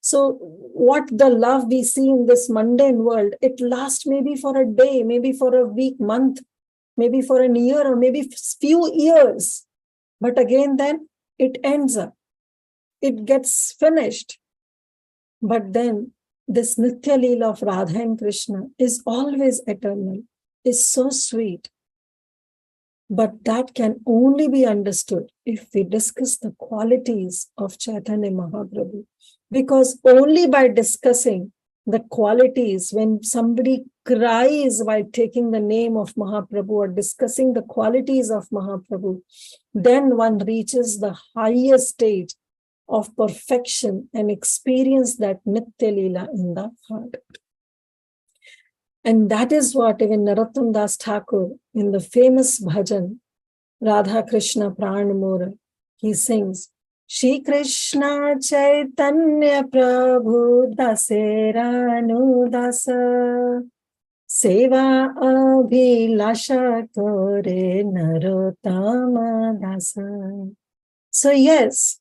Speaker 3: So what the love we see in this mundane world, it lasts maybe for a day, maybe for a week, month, maybe for a year, or maybe few years. But again, then it ends up. It gets finished. But then this Nitya Leela of Radha and Krishna is always eternal, is so sweet. But that can only be understood if we discuss the qualities of Chaitanya Mahaprabhu. Because only by discussing the qualities, when somebody cries while taking the name of Mahaprabhu or discussing the qualities of Mahaprabhu, then one reaches the highest stage of perfection and experience that Nitya Leela in the heart. And that is what even Narottam Das Thakur, in the famous bhajan, Radha Krishna Pranamura, he sings, Shri Krishna Chaitanya Prabhu Daseranu Dasa Seva Abhilasha Kore Narottama Dasa. So yes,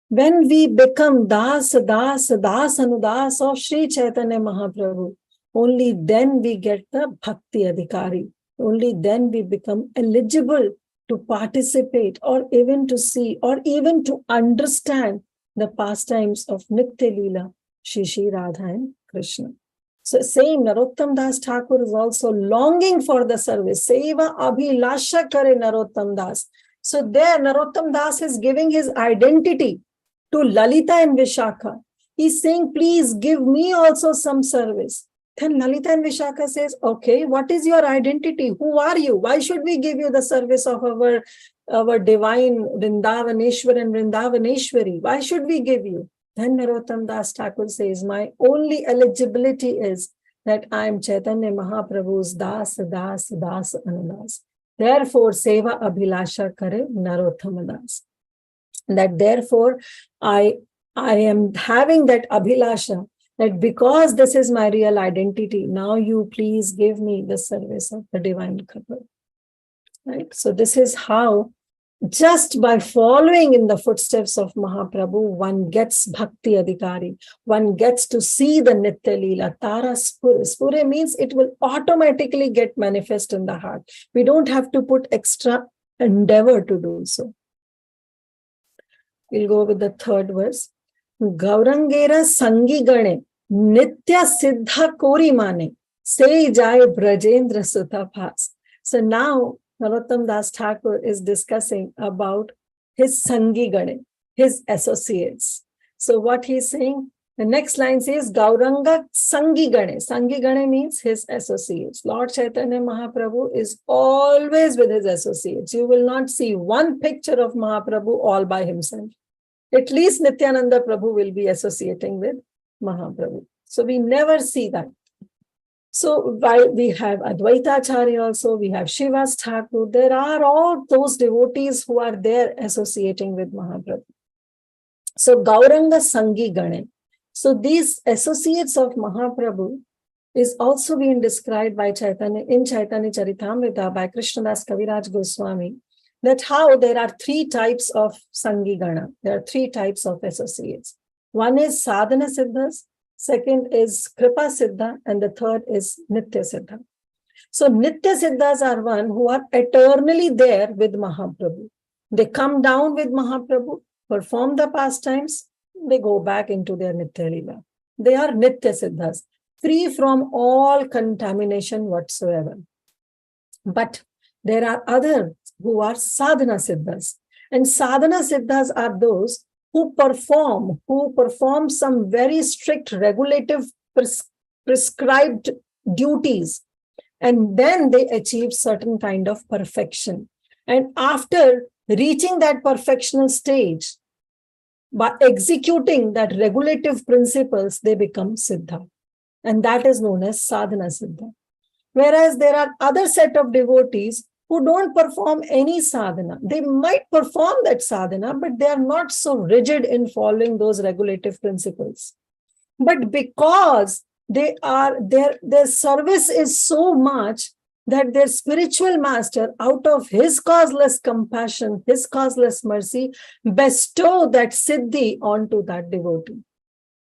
Speaker 3: when we become Das Anudas of Shri Chaitanya Mahaprabhu, only then we get the Bhakti Adhikari. Only then we become eligible to participate or even to see or even to understand the pastimes of Nitya Leela, Shri Radha and Krishna. So same Narottam Das Thakur is also longing for the service. Seva Abhilasha Kare Narottam Das. So there Narottam Das is giving his identity to Lalita and Vishakha. He's saying, please give me also some service. Then Lalita and Vishakha says, okay, what is your identity? Who are you? Why should we give you the service of our divine Vrindavaneshwar and Vrindavaneshwari? Why should we give you? Then Narottam Das Thakur says, my only eligibility is that I am Chaitanya Mahaprabhu's Das Anudas. Therefore, Seva Abhilasha Kare Narottama Das. That therefore, I am having that Abhilasha, that because this is my real identity, now you please give me the service of the divine couple. Right? So this is how just by following in the footsteps of Mahaprabhu, one gets Bhakti Adhikari, one gets to see the Nitya Leela. Tara Spure. Spure means it will automatically get manifest in the heart. We don't have to put extra endeavor to do so. We'll go with the third verse. Gaurangera Sangi Gane, Nitya Siddha Kori Mane, Se Jai Brajendra Sutha Pas. So now, Narottam Das Thakur is discussing about his Sangi Gane, his associates. So what he's saying, the next line says, Gauranga Sangi Gane. Sangi Gane means his associates. Lord Chaitanya Mahaprabhu is always with his associates. You will not see one picture of Mahaprabhu all by himself. At least Nityananda Prabhu will be associating with Mahaprabhu. So we never see that. So while we have Advaita Acharya also, we have Shivas Thakur, there are all those devotees who are there associating with Mahaprabhu. So Gauranga Sangi Gane. So these associates of Mahaprabhu is also being described by Chaitanya in Chaitanya Charitamrita by Krishnadas Kaviraj Goswami, that how there are three types of Sangi Gana. There are three types of associates. One is Sadhana Siddhas, second is Kripa Siddha, and the third is Nitya Siddha. So Nitya Siddhas are one who are eternally there with Mahaprabhu. They come down with Mahaprabhu, perform the pastimes, they go back into their Nitya Leela. They are Nitya Siddhas, free from all contamination whatsoever. But there are others who are Sadhana Siddhas. And Sadhana Siddhas are those who perform some very strict regulative prescribed duties. And then they achieve certain kind of perfection. And after reaching that perfectional stage, by executing that regulative principles, they become Siddha. And that is known as Sadhana Siddha. Whereas there are other set of devotees who don't perform any sadhana. They might perform that sadhana, but they are not so rigid in following those regulative principles. But because they are their service is so much that their spiritual master, out of his causeless compassion, his causeless mercy, bestow that siddhi onto that devotee.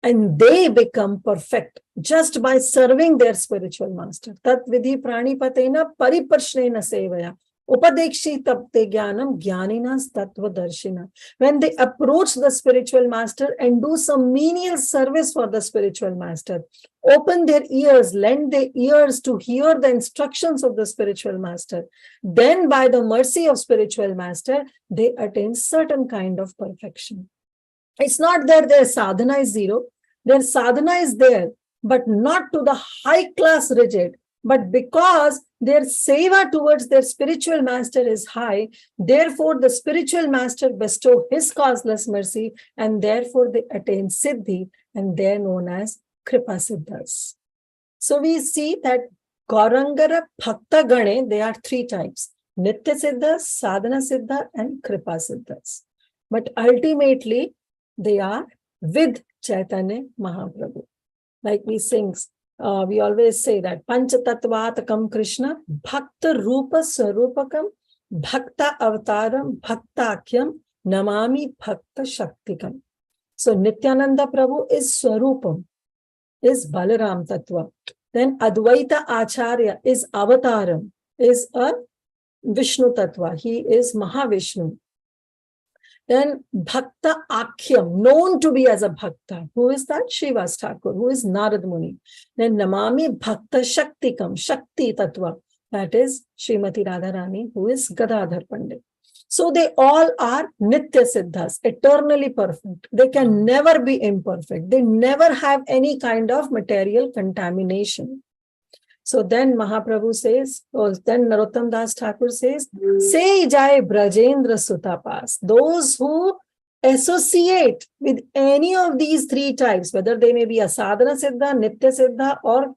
Speaker 3: And they become perfect just by serving their spiritual master. Tat vidhi pranipatena pariparshnena sevaya. Upadekshi tapte jnanam jnaninas tattva darshina. When they approach the spiritual master and do some menial service for the spiritual master, open their ears, lend their ears to hear the instructions of the spiritual master, then by the mercy of spiritual master, they attain certain kind of perfection. It's not that their sadhana is zero. Their sadhana is there, but not to the high class rigid. But because their seva towards their spiritual master is high, therefore the spiritual master bestow his causeless mercy, and therefore they attain siddhi, and they're known as Kripa Siddhas. So we see that Gaurangara Bhakta Gane, they are three types: Nitya Siddhas, Sadhana Siddha, and Kripa Siddhas. But ultimately, they are with Chaitanya Mahaprabhu. Like we sing, we always say that Panchatattvatakam Krishna, Bhakta Rupa Sarupakam, Bhakta Avataram, Bhaktakyam, Namami Bhakta Shaktikam. So Nityananda Prabhu is Swarupam, is Balaram Tattva. Then Advaita Acharya is Avataram, is a Vishnu Tattva. He is Mahavishnu. Then Bhakta Akhyam, known to be as a Bhakta. Who is that? Shivas Thakur, who is Narad Muni. Then Namami Bhakta Shaktikam, Shakti Tattva. That is Srimati Radharani, who is Gadadhar Pandit. So they all are Nitya Siddhas, eternally perfect. They can never be imperfect. They never have any kind of material contamination. So then Mahaprabhu says, or then Narottam Das Thakur says, Say Jai Brajendra Sutapas. Those who associate with any of these three types, whether they may be a Sadhana Siddha, Nitya Siddha, or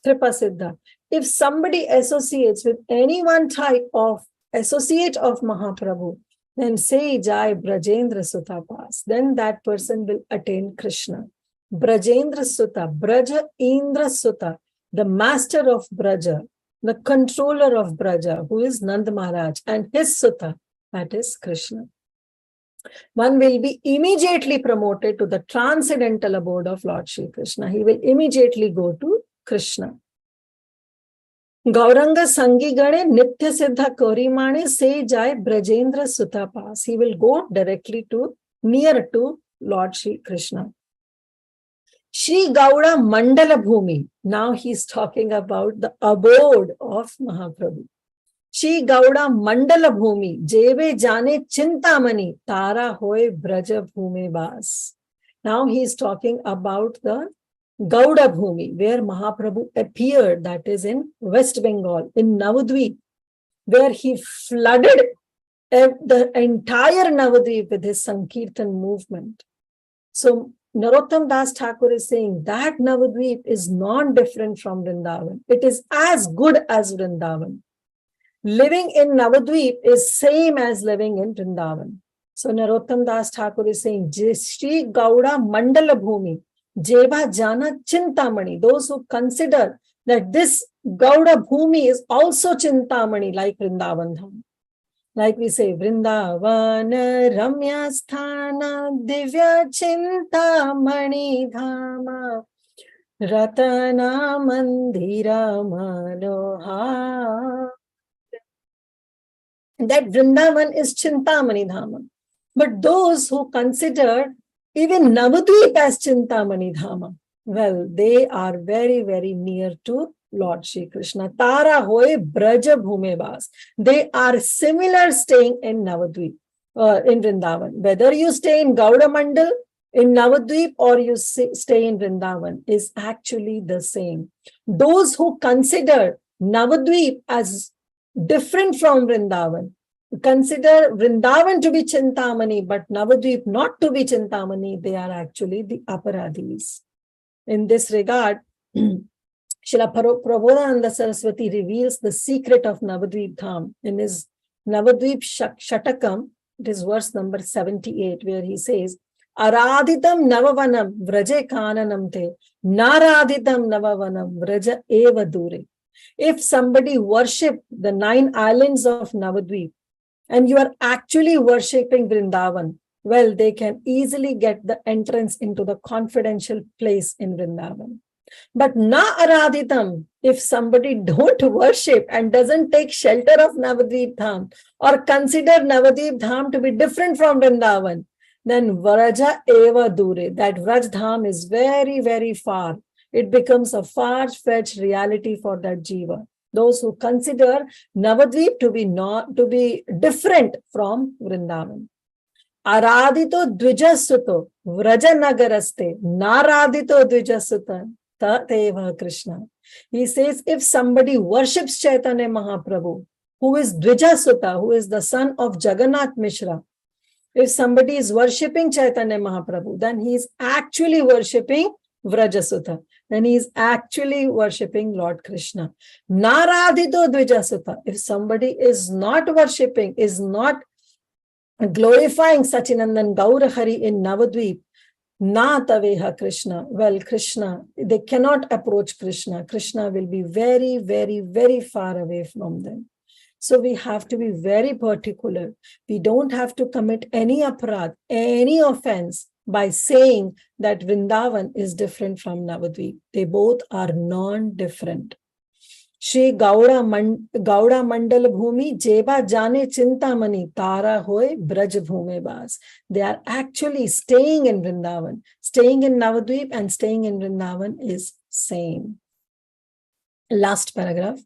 Speaker 3: Kripa Siddha. If somebody associates with any one type of associate of Mahaprabhu, then say Jai Brajendra Sutapas. Then that person will attain Krishna. Brajendra Suta, Braja Indra Suta. The master of Braja, the controller of Braja, who is Nand Maharaj, and his Sutta, that is Krishna. One will be immediately promoted to the transcendental abode of Lord Shri Krishna. He will immediately go to Krishna. Gauranga Sangi Gane Nitya Siddha Korimane Se Jai Brajendra Sutta Pas. He will go directly to near to Lord Shri Krishna. Shri Gauda Mandala Bhumi. Now he's talking about the abode of Mahaprabhu. Shri Gauda Mandala Bhumi, Jeve Jane Chintamani, Tara Hoy Braja Bhume Bas. Now he is talking about the Gauda Bhumi, where Mahaprabhu appeared, that is in West Bengal, in Navadvip, where he flooded the entire Navadvip with his Sankirtan movement. So Narottam Das Thakur is saying that Navadvip is non-different from Vrindavan. It is as good as Vrindavan. Living in Navadvip is same as living in Vrindavan. So Narottam Das Thakur is saying, Shri Gauda Mandala Bhumi, Jeva Jana Chintamani. Those who consider that this Gauda Bhumi is also Chintamani, like Vrindavan Dham. Like we say, Vrindavan Ramya Sthana Divya Chintamani Dhama Ratana Mandira Manoha. That Vrindavan is Chintamani Dhama. But those who consider even Navadvip as Chintamani Dhama, well, they are very, very near to Lord Shri Krishna. Tara Hoy Braja Bhume Vas. They are similar staying in Navadvip, in Vrindavan. Whether you stay in Gauda Mandal, in Navadvip, or you stay in Vrindavan, is actually the same. Those who consider Navadvip as different from Vrindavan, consider Vrindavan to be Chintamani, but Navadvip not to be Chintamani, they are actually the aparadhis. In this regard, Srila Prabodhananda Saraswati reveals the secret of Navadvip Dham in his Navadvip Shatakam. It is verse number 78, where he says, Aradhitam Navavanam Vraje Kananam Te Naradhitam Navavanam Vraja Eva Dure. If somebody worship the 9 islands of Navadvip and you are actually worshipping Vrindavan, well, they can easily get the entrance into the confidential place in Vrindavan. But na aradhitam, if somebody don't worship and doesn't take shelter of Navadvip Dham or consider Navadvip Dham to be different from Vrindavan, then Vraja Eva Dure, that Vraj Dham is very, very far. It becomes a far-fetched reality for that jiva. Those who consider Navadvip to be different from Vrindavan. Aradhito dvijasuto vraja nagaraste naradhito dvijasuta tateva Krishna. He says, if somebody worships Chaitanya Mahaprabhu, who is Dvijasuta, who is the son of Jagannath Mishra, if somebody is worshipping Chaitanya Mahaprabhu, then he is actually worshipping Vrajasuta. Then he is actually worshipping Lord Krishna. Naradhito dvijasuta. If somebody is not worshipping, is not glorifying Sachinandan Gaurahari in Navadvip, na taveha Krishna. Well, Krishna, they cannot approach Krishna. Krishna will be very, very, very far away from them. So we have to be very particular. We don't have to commit any aparadh, any offense by saying that Vrindavan is different from Navadvip. They both are non-different. Shri Gauda Mandala Bhumi Jeba Jane Chintamani Tara Hoy Braj Bhume Bas. They are actually staying in Vrindavan. Staying in Navadvip and staying in Vrindavan is same. Last paragraph.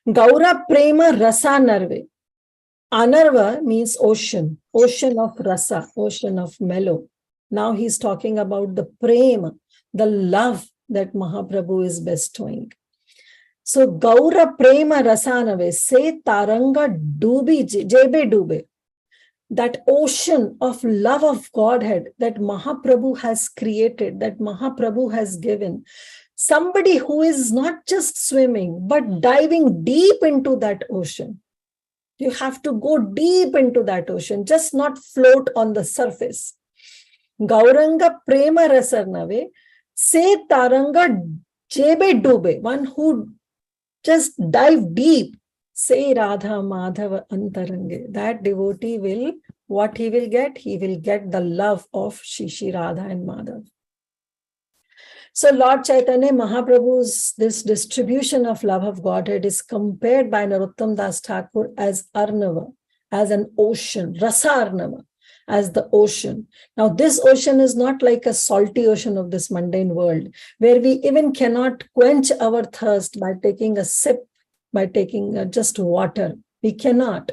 Speaker 3: Gaura Prema Rasa Narve. Anarva means ocean, ocean of rasa, ocean of mellow. Now he's talking about the prema, the love that Mahaprabhu is bestowing. So Gaura Prema Rasanave, se Taranga Dubi Jebe Dube. That ocean of love of Godhead that Mahaprabhu has created, that Mahaprabhu has given. Somebody who is not just swimming, but diving deep into that ocean. You have to go deep into that ocean, just not float on the surface. Gauranga Prema Rasarnave, se Taranga Jebe Dube, one who just dive deep. Say Radha Madhava Antarange. That devotee will, what he will get? He will get the love of Shri Radha and Madhav. So Lord Chaitanya Mahaprabhu's this distribution of love of Godhead is compared by Narottam Das Thakur as Arnava, as an ocean, Rasa Arnava, as the ocean. Now this ocean is not like a salty ocean of this mundane world, where we even cannot quench our thirst by taking a sip, by taking just water. We cannot.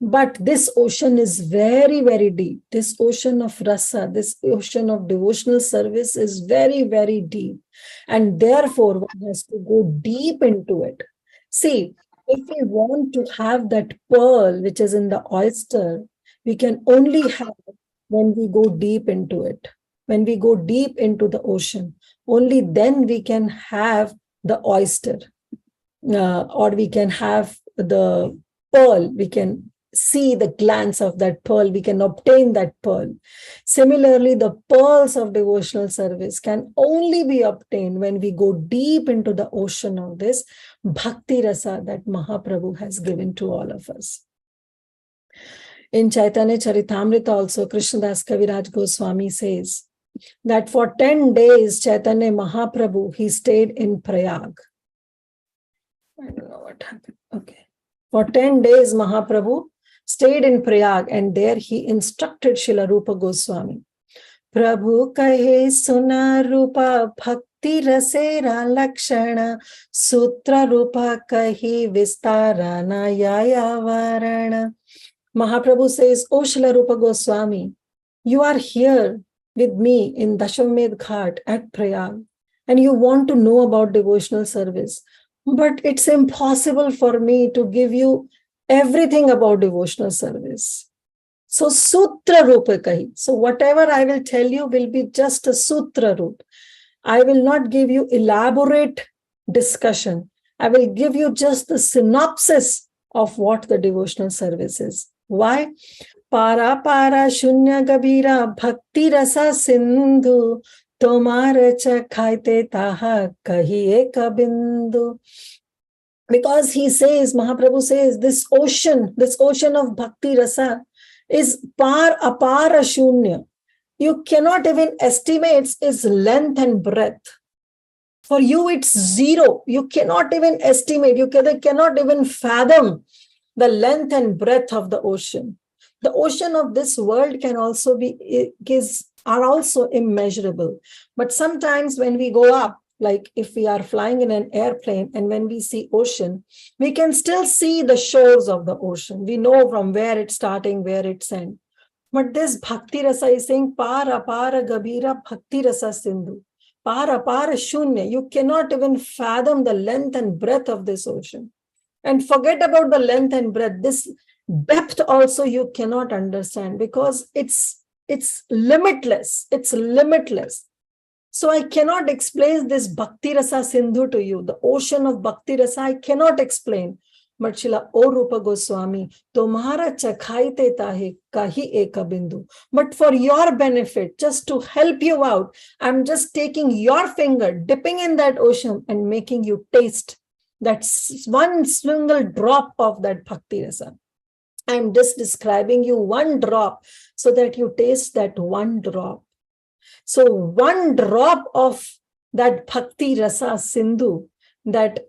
Speaker 3: But this ocean is very, very deep. This ocean of rasa, this ocean of devotional service is very, very deep. And therefore, one has to go deep into it. See, if we want to have that pearl which is in the oyster, we can only have it when we go deep into it. When we go deep into the ocean, only then we can have the oyster. Or we can have the pearl, we can see the glance of that pearl, we can obtain that pearl. Similarly, the pearls of devotional service can only be obtained when we go deep into the ocean of this bhakti rasa that Mahaprabhu has given to all of us. In Chaitanya Charitamrita also, Krishnadas Kaviraj Goswami says that for 10 days, Chaitanya Mahaprabhu, he stayed in Prayag. I don't know what happened. Okay. For 10 days, Mahaprabhu stayed in Prayag, and there he instructed Srila Rupa Goswami. Prabhu kahe suna rupa bhakti rasera lakshana sutra rupa kahi vistarana yaya varana. Mahaprabhu says, O Srila Rupa Goswami, you are here with me in Dashwamed Ghat at Prayag, and you want to know about devotional service. But it's impossible for me to give you everything about devotional service. So sutra rupa kahi. So whatever I will tell you will be just a sutra roop. I will not give you elaborate discussion. I will give you just the synopsis of what the devotional service is. Why? Para para shunya gabira bhakti rasa sindhu tomara cha khaite taha kahi eka bindu. Because he says, Mahaprabhu says, this ocean of bhakti rasa is par apara shunya. You cannot even estimate its length and breadth. For you, it's zero. You cannot even estimate. You cannot even fathom the length and breadth of the ocean. The ocean of this world can also are also immeasurable. But sometimes when we go up, like if we are flying in an airplane and when we see ocean, we can still see the shores of the ocean. We know from where it's starting, where it's end. But this bhakti rasa is saying, para para gabira bhakti rasa sindhu. Para para shunya. You cannot even fathom the length and breadth of this ocean. And forget about the length and breadth. This depth also you cannot understand because it's limitless. It's limitless. So I cannot explain this bhakti rasa sindhu to you. The ocean of bhakti rasa I cannot explain. But Srila O Rupa Goswami, Tomhara chakhaite tahe kahi eka bindu. But for your benefit, just to help you out, I'm just taking your finger, dipping in that ocean and making you taste that one single drop of that bhakti rasa. I'm just describing you one drop so that you taste that one drop. So one drop of that bhakti rasa sindhu that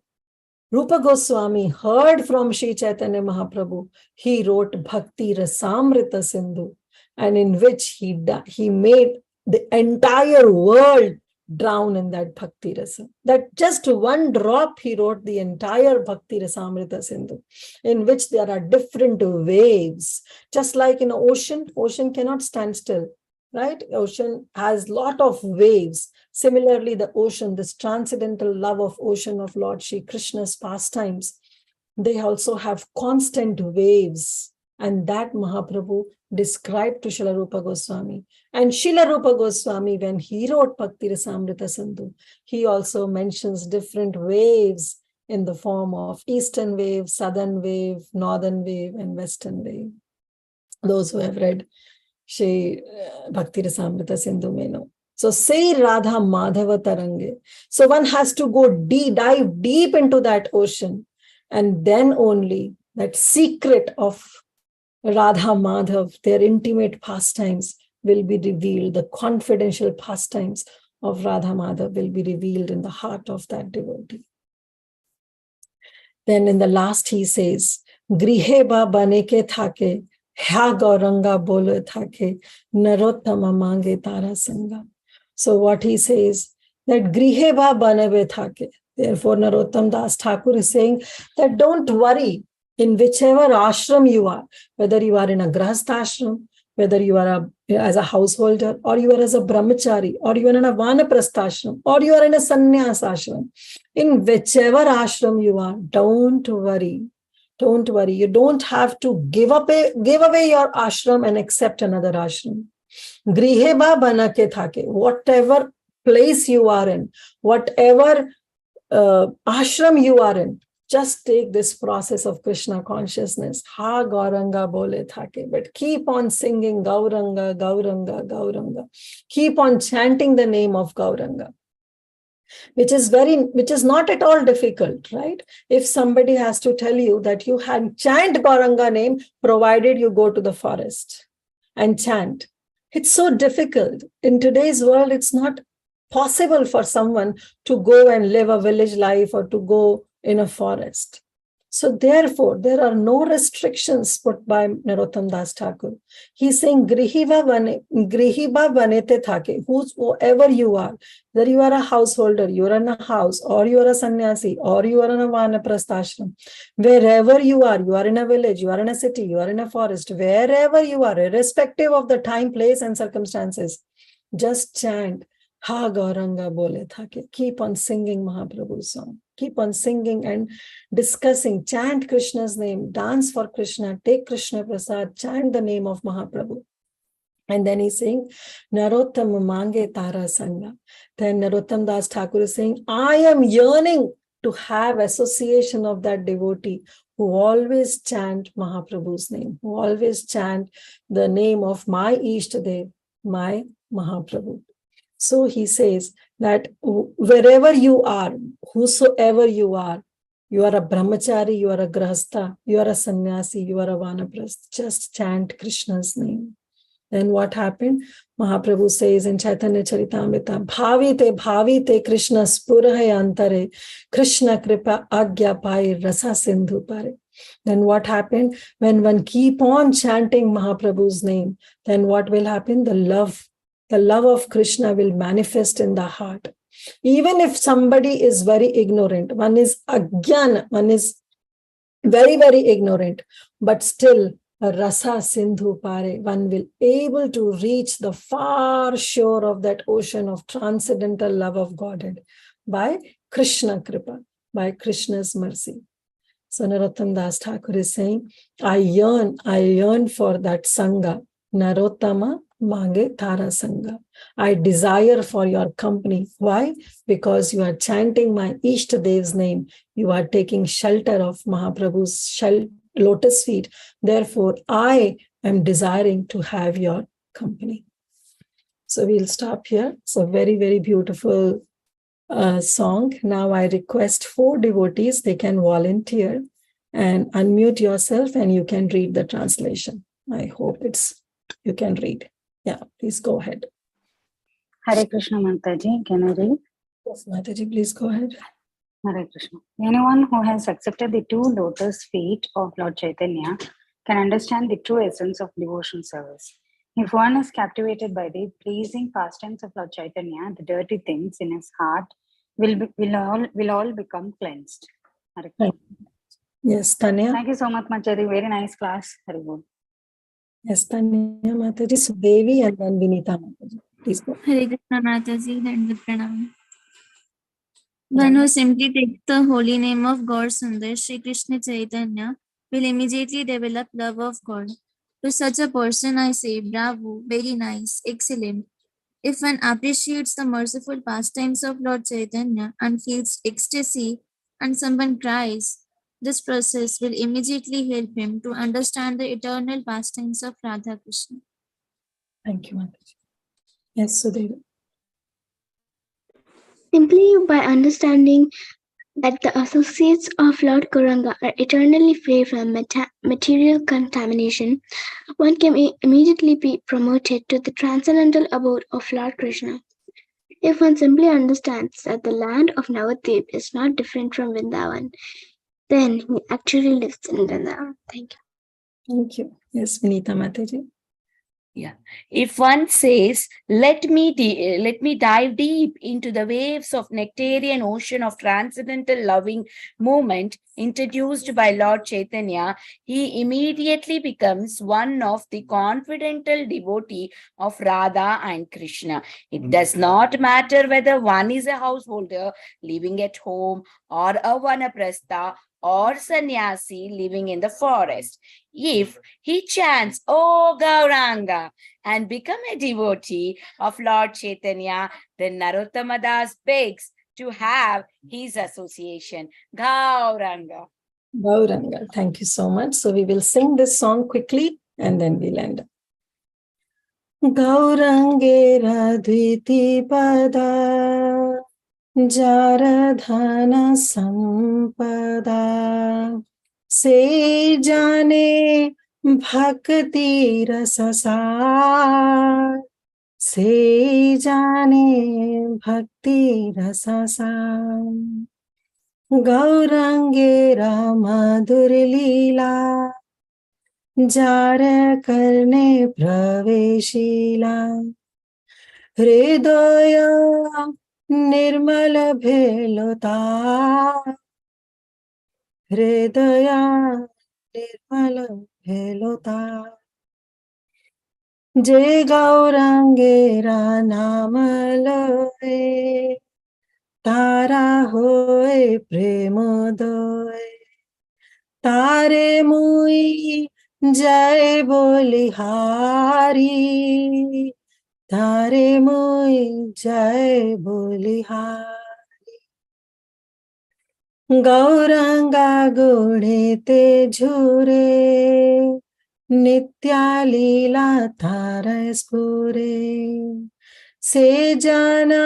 Speaker 3: Rupa Goswami heard from Sri Chaitanya Mahaprabhu, he wrote Bhakti Rasamrita Sindhu, and in which he made the entire world drown in that Bhakti Rasa. That just one drop he wrote the entire Bhakti Rasamrita Sindhu, in which there are different waves. Just like in an ocean cannot stand still. Right? Ocean has a lot of waves. Similarly, the ocean, this transcendental love of ocean of Lord Shri Krishna's pastimes, they also have constant waves. And that Mahaprabhu described to Srila Rupa Goswami. And Srila Rupa Goswami, when he wrote Bhakti Rasamrita Sindhu, he also mentions different waves in the form of eastern wave, southern wave, northern wave, and western wave. Those who have read Shri Bhakti Rasamrita Sindhu may know. So say Radha Madhava Tarange. So one has to go dive deep into that ocean. And then only that secret of Radha Madhav, their intimate pastimes, will be revealed. The confidential pastimes of Radha Madhav will be revealed in the heart of that devotee. Then in the last he says, Grihe ba baneke thake, ha gauranga bole thake, narottama mange tara sanga. So what he says, that Grihe ba banebe thake. Therefore, Narottam Das Thakur is saying that don't worry in whichever ashram you are, whether you are in a grahastha ashram, whether you are as a householder, or you are as a brahmachari, or you are in a vanaprastha ashram, or you are in a sannyas ashram. In whichever ashram you are, don't worry. Don't worry. You don't have to give away your ashram and accept another ashram. Grihe ba banake thake. Whatever place you are in, whatever ashram you are in, just take this process of Krishna consciousness. Ha Gauranga bole thake. But keep on singing Gauranga, Gauranga, Gauranga. Keep on chanting the name of Gauranga, which is not at all difficult, right? If somebody has to tell you that you had chant Gauranga name, provided you go to the forest and chant. It's so difficult. In today's world, it's not possible for someone to go and live a village life or to go in a forest. So therefore, there are no restrictions put by Narottam Das Thakur. He's saying, Grihiba banete thake, whoever you are, whether you are a householder, you are in a house, or you are a sannyasi, or you are in a vanaprastha ashram, wherever you are in a village, you are in a city, you are in a forest, wherever you are, irrespective of the time, place, and circumstances, just chant, Ha Gauranga bole thake. Keep on singing Mahaprabhu's song. Keep on singing and discussing. Chant Krishna's name. Dance for Krishna. Take Krishna Prasad. Chant the name of Mahaprabhu. And then he's saying, Narottam mange tara sanga. Then Narottam Das Thakur is saying, I am yearning to have association of that devotee who always chant Mahaprabhu's name, who always chant the name of my Ishtadev, my Mahaprabhu. So he says that wherever you are, whosoever you are a brahmachari, you are a grahastha, you are a sannyasi, you are a vanaprastha, just chant Krishna's name. Then what happened? Mahaprabhu says in Chaitanya Charitamrita, bhavite Krishna spurahe antare, Krishna kripa agya pai rasa sindhu pare. Then what happened? When one keep on chanting Mahaprabhu's name, then what will happen? The love of Krishna will manifest in the heart. Even if somebody is very ignorant, one is agyan, one is very, very ignorant, but still rasa sindhu pare, one will able to reach the far shore of that ocean of transcendental love of Godhead by Krishna Kripa, by Krishna's mercy. So Narottam Das Thakur is saying, I yearn for that Sangha, Narottama mange tara Sangha. I desire for your company. Why? Because you are chanting my Ishtadev's name. You are taking shelter of Mahaprabhu's lotus feet. Therefore, I am desiring to have your company. So we'll stop here. It's a very, very beautiful song. Now I request 4 devotees, they can volunteer and unmute yourself and you can read the translation. I hope you can read. Yeah, please go ahead.
Speaker 4: Hare Krishna Mataji, can I read?
Speaker 3: Yes, Mataji, please go ahead.
Speaker 4: Hare Krishna. Anyone who has accepted the 2 lotus feet of Lord Chaitanya can understand the true essence of devotion service. If one is captivated by the pleasing pastimes of Lord Chaitanya, the dirty things in his heart will all become cleansed. Hare Krishna.
Speaker 3: Yes, Tanya.
Speaker 4: Thank you so much, Mataji. Very nice class. Hare Krishna.
Speaker 3: Yes, Tanya Mataji, Sudevi, and then Vinita Mataji. Please go.
Speaker 5: Hare Krishna Mataji, and with Pranam. One who simply takes the holy name of God Sundar, Shri Krishna Chaitanya, will immediately develop love of God. To such a person, I say, bravo, very nice, excellent. If one appreciates the merciful pastimes of Lord Chaitanya and feels ecstasy and someone cries, this process will immediately help him to understand the eternal pastimes of Radha Krishna.
Speaker 3: Thank you, Mataji. Yes, Sudevi.
Speaker 6: Simply by understanding that the associates of Lord Gauranga are eternally free from material contamination, one can immediately be promoted to the transcendental abode of Lord Krishna. If one simply understands that the land of Navadvip is not different from Vrindavan, then he actually lives in Vrindavan. Thank you.
Speaker 3: Thank you. Yes, Vinita Mataji.
Speaker 7: Yeah. If one says, let me dive deep into the waves of nectarian ocean of transcendental loving movement introduced by Lord Chaitanya, he immediately becomes one of the confidential devotee of Radha and Krishna. It does not matter whether one is a householder living at home or a vanaprastha or sannyasi living in the forest. If he chants, "Oh Gauranga," and become a devotee of Lord Chaitanya, then Narottama Das begs to have his association. Gauranga.
Speaker 3: Gauranga. Thank you so much. So we will sing this song quickly and then we'll end up. Gaurangera dviti pada Jaradhana sampada Se jane bhakti rasasar Se jane bhakti rasasar Gaurangera madhur leela jar करने प्रवेशिला हृदय निर्मल भेलोता हृदय निर्मल भेलोता जे गौरांगेरा नाम लोए तारा होए प्रेमोदय तारे मुई जय बोलिहारी तारे मुई जय बोलिहारी गौरांगा गुणेते झूरे नित्या लीला तार स्फुरे से जाना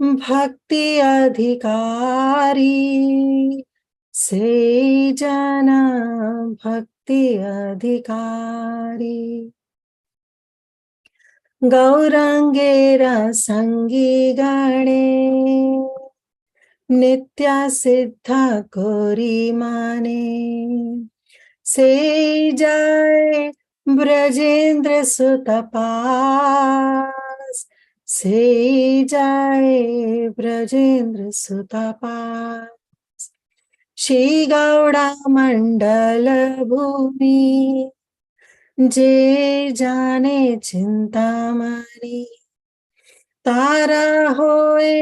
Speaker 3: भक्ति अधिकारी से जाना भक्ति अधिकारी गौरांगेरा संगी गणे नित्या सिद्धा कोरी माने से जाए ब्रजेंद्र सुतपास से जाए ब्रजेंद्र सुतपास श्री गौड़ा मंडल भूमि जे जाने चिंतामणि तारा होए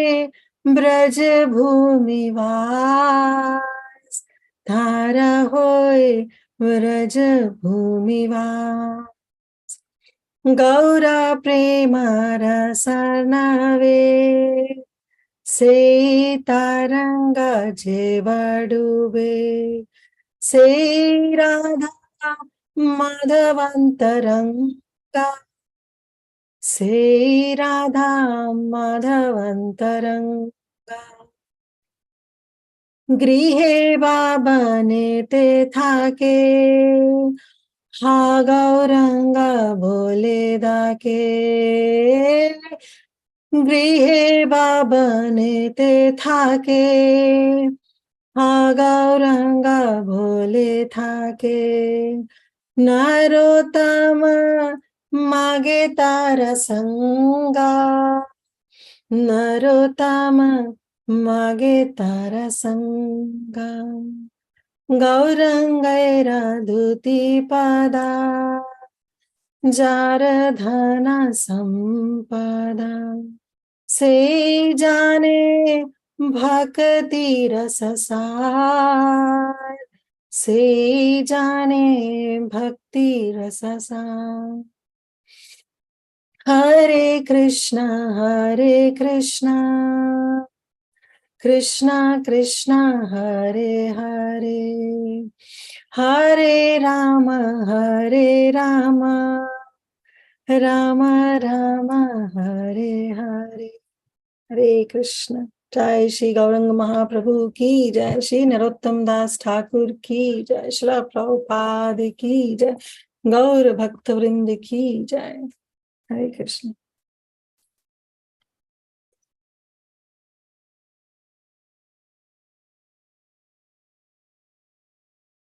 Speaker 3: ब्रज भूमि वास तारा होए ब्रज भूमि वास गौरा प्रेम रसनवे से तारंगा जेवा डूबे से राधा माधवंतरंगा से राधा माधवंतरंगा गृहे बाबने ते थाके हा गौरंगा बोले दाके गृहे बाबने ते थाके हा गौरंगा बोले थाके नरोत्तम मागे तारा संगा नरोत्तम मागे तारा संगा गौरंगैरा धुति पदा जार धना संपदा से जाने भक्ति रससार से जाने भक्ति रससार हरे Krishna Krishna Krishna Hare Hare Hare Ram Ram Ram Hare Hare Hare Krishna Jai Shri Gauranga Mahaprabhu ki Jai, Shri Narottam Das Thakur ki Jai, Shri Prabhupada ki Jai, Gaur Bhakta Vrinda ki Jai. Hare Krishna.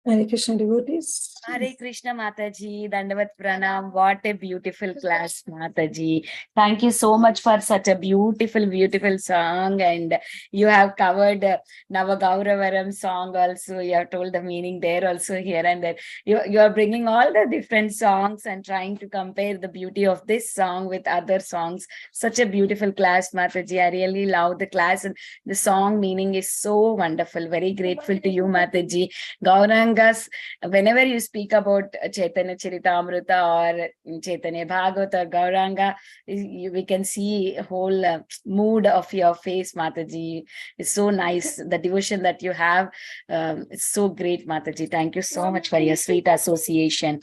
Speaker 3: Hare Krishna devotees.
Speaker 7: Hare Krishna Mataji, Dandavat Pranam. What a beautiful class, Mataji. Thank you so much for such a beautiful, beautiful song. And you have covered Navagauravaram song also. You have told the meaning there also, here and there. You are bringing all the different songs and trying to compare the beauty of this song with other songs. Such a beautiful class, Mataji. I really love the class, and the song meaning is so wonderful. Very grateful to you, Mataji. Gaurangas, whenever you speak about Chaitanya Charitamrita or Chaitanya Bhagavat or Gauranga, we can see a whole mood of your face, Mataji. It's so nice. The devotion that you have, it's so great, Mataji. Thank you so much for your sweet association.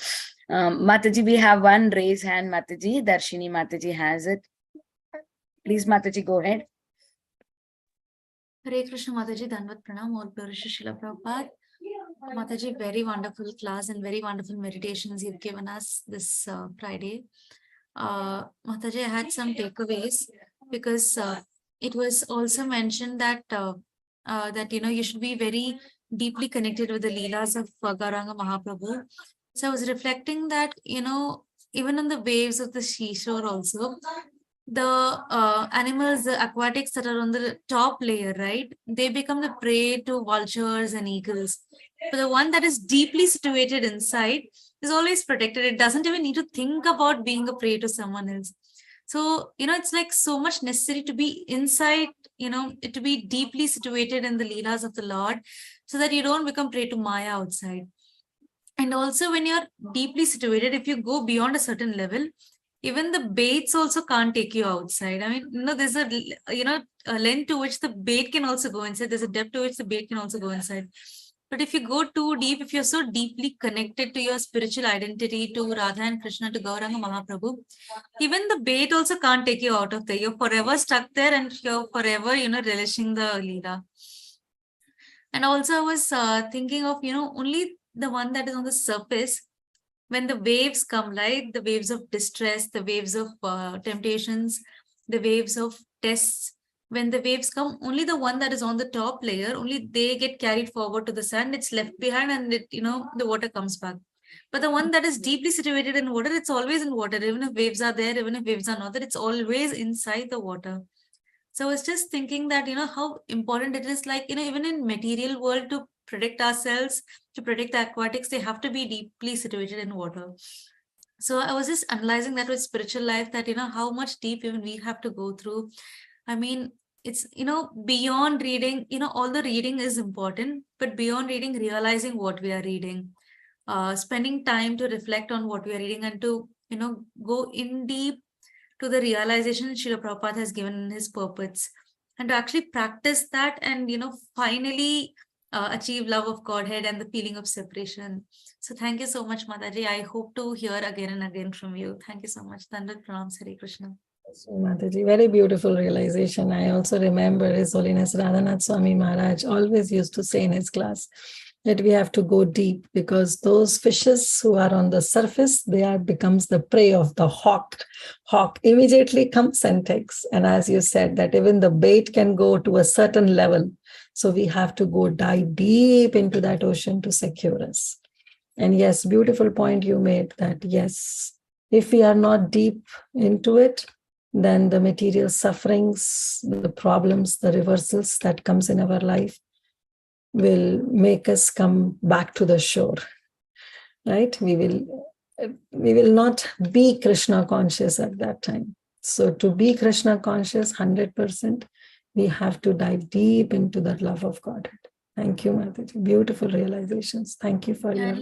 Speaker 7: Mataji, we have one raised hand, Mataji. Darshini Mataji has it. Please, Mataji, go ahead.
Speaker 8: Hare Krishna Mataji, Dandavat Pranam, all glories to Srila Prabhupada. Mataji, very wonderful class and very wonderful meditations you've given us this Friday. Mataji, I had some takeaways because it was also mentioned that you should be very deeply connected with the Leelas of Gauranga Mahaprabhu. So I was reflecting that, even on the waves of the seashore also, the animals, the aquatics that are on the top layer, right? They become the prey to vultures and eagles. But the one that is deeply situated inside is always protected. It doesn't even need to think about being a prey to someone else. So, it's like so much necessary to be inside, to be deeply situated in the Leelas of the Lord so that you don't become prey to Maya outside. And also when you're deeply situated, if you go beyond a certain level, even the baits also can't take you outside. I mean, there's a length to which the bait can also go inside. There's a depth to which the bait can also go inside. But if you go too deep, if you're so deeply connected to your spiritual identity, to Radha and Krishna, to Gauranga Mahaprabhu, even the bait also can't take you out of there. You're forever stuck there and you're forever, relishing the Leela. And also I was thinking of, only the one that is on the surface, when the waves come, right? The waves of distress, the waves of temptations, the waves of tests. When the waves come, only the one that is on the top layer, only they get carried forward to the sand, it's left behind and the water comes back. But the one that is deeply situated in water, it's always in water. Even if waves are there, even if waves are not there, it's always inside the water. So I was just thinking that, how important it is, like, even in material world, to protect ourselves, to protect the aquatics, they have to be deeply situated in water. So I was just analyzing that with spiritual life, that, how much deep even we have to go through. I mean, it's, beyond reading, all the reading is important, but beyond reading, realizing what we are reading, spending time to reflect on what we are reading and to, go in deep to the realization Srila Prabhupada has given in his purports, and to actually practice that and, finally achieve love of Godhead and the feeling of separation. So thank you so much, Mataji. I hope to hear again and again from you. Thank you so much. Dandavat Pranam, Hare Krishna.
Speaker 3: Mataji, very beautiful realization. I also remember His Holiness Radhanath Swami Maharaj always used to say in his class that we have to go deep, because those fishes who are on the surface, becomes the prey of the hawk. Hawk immediately comes and takes. And as you said, that even the bait can go to a certain level. So we have to go dive deep into that ocean to secure us. And yes, beautiful point you made, that yes, if we are not deep into it, then the material sufferings, the problems, the reversals that comes in our life will make us come back to the shore, right? We will not be Krishna conscious at that time. So to be Krishna conscious 100%, we have to dive deep into that love of Godhead. Thank you, Mataji. Beautiful realizations. Thank you for your...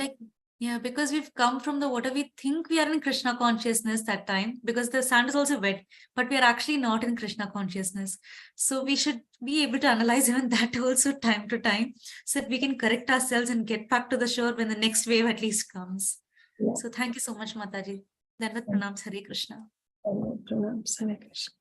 Speaker 8: because we've come from the water, we think we are in Krishna consciousness that time, because the sand is also wet, but we are actually not in Krishna consciousness. So we should be able to analyze even that also time to time, so that we can correct ourselves and get back to the shore when the next wave at least comes. Yeah. So thank you so much, Mataji. Dandavat Pranam, Hare Krishna.
Speaker 3: Pranam, Hare Krishna.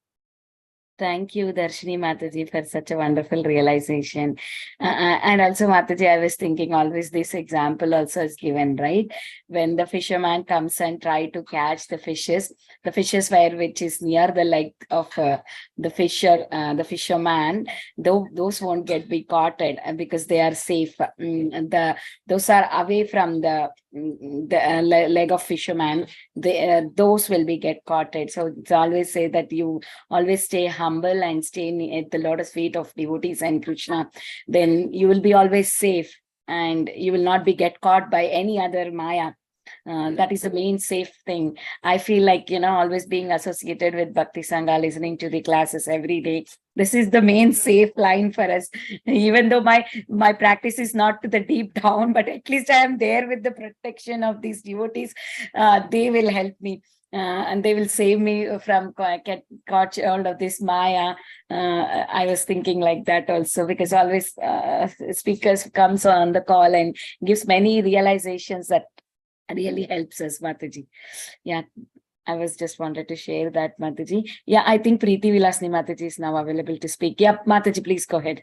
Speaker 7: Thank you, Darshini Mataji, for such a wonderful realization. And also, Mataji, I was thinking always this example also is given, right? When the fisherman comes and try to catch the fishes were which is near the leg of the fisherman, though those won't be caught because they are safe. Those are away from the leg of fisherman. Those will be get caught. So it's always say that you always stay humble and stay at the lotus feet of devotees and Krishna, then you will be always safe and you will not be get caught by any other Maya. That is the main safe thing. I feel like, always being associated with Bhakti Sangha, listening to the classes every day. This is the main safe line for us. Even though my practice is not to the deep down, but at least I am there with the protection of these devotees. They will help me. And they will save me from caught hold of this Maya. I was thinking like that also, because always speakers comes on the call and gives many realizations that really helps us, Mataji. Yeah, I was just wanted to share that, Mataji. Yeah, I think Preeti Vilasni Mataji is now available to speak. Yeah, Mataji, please go ahead.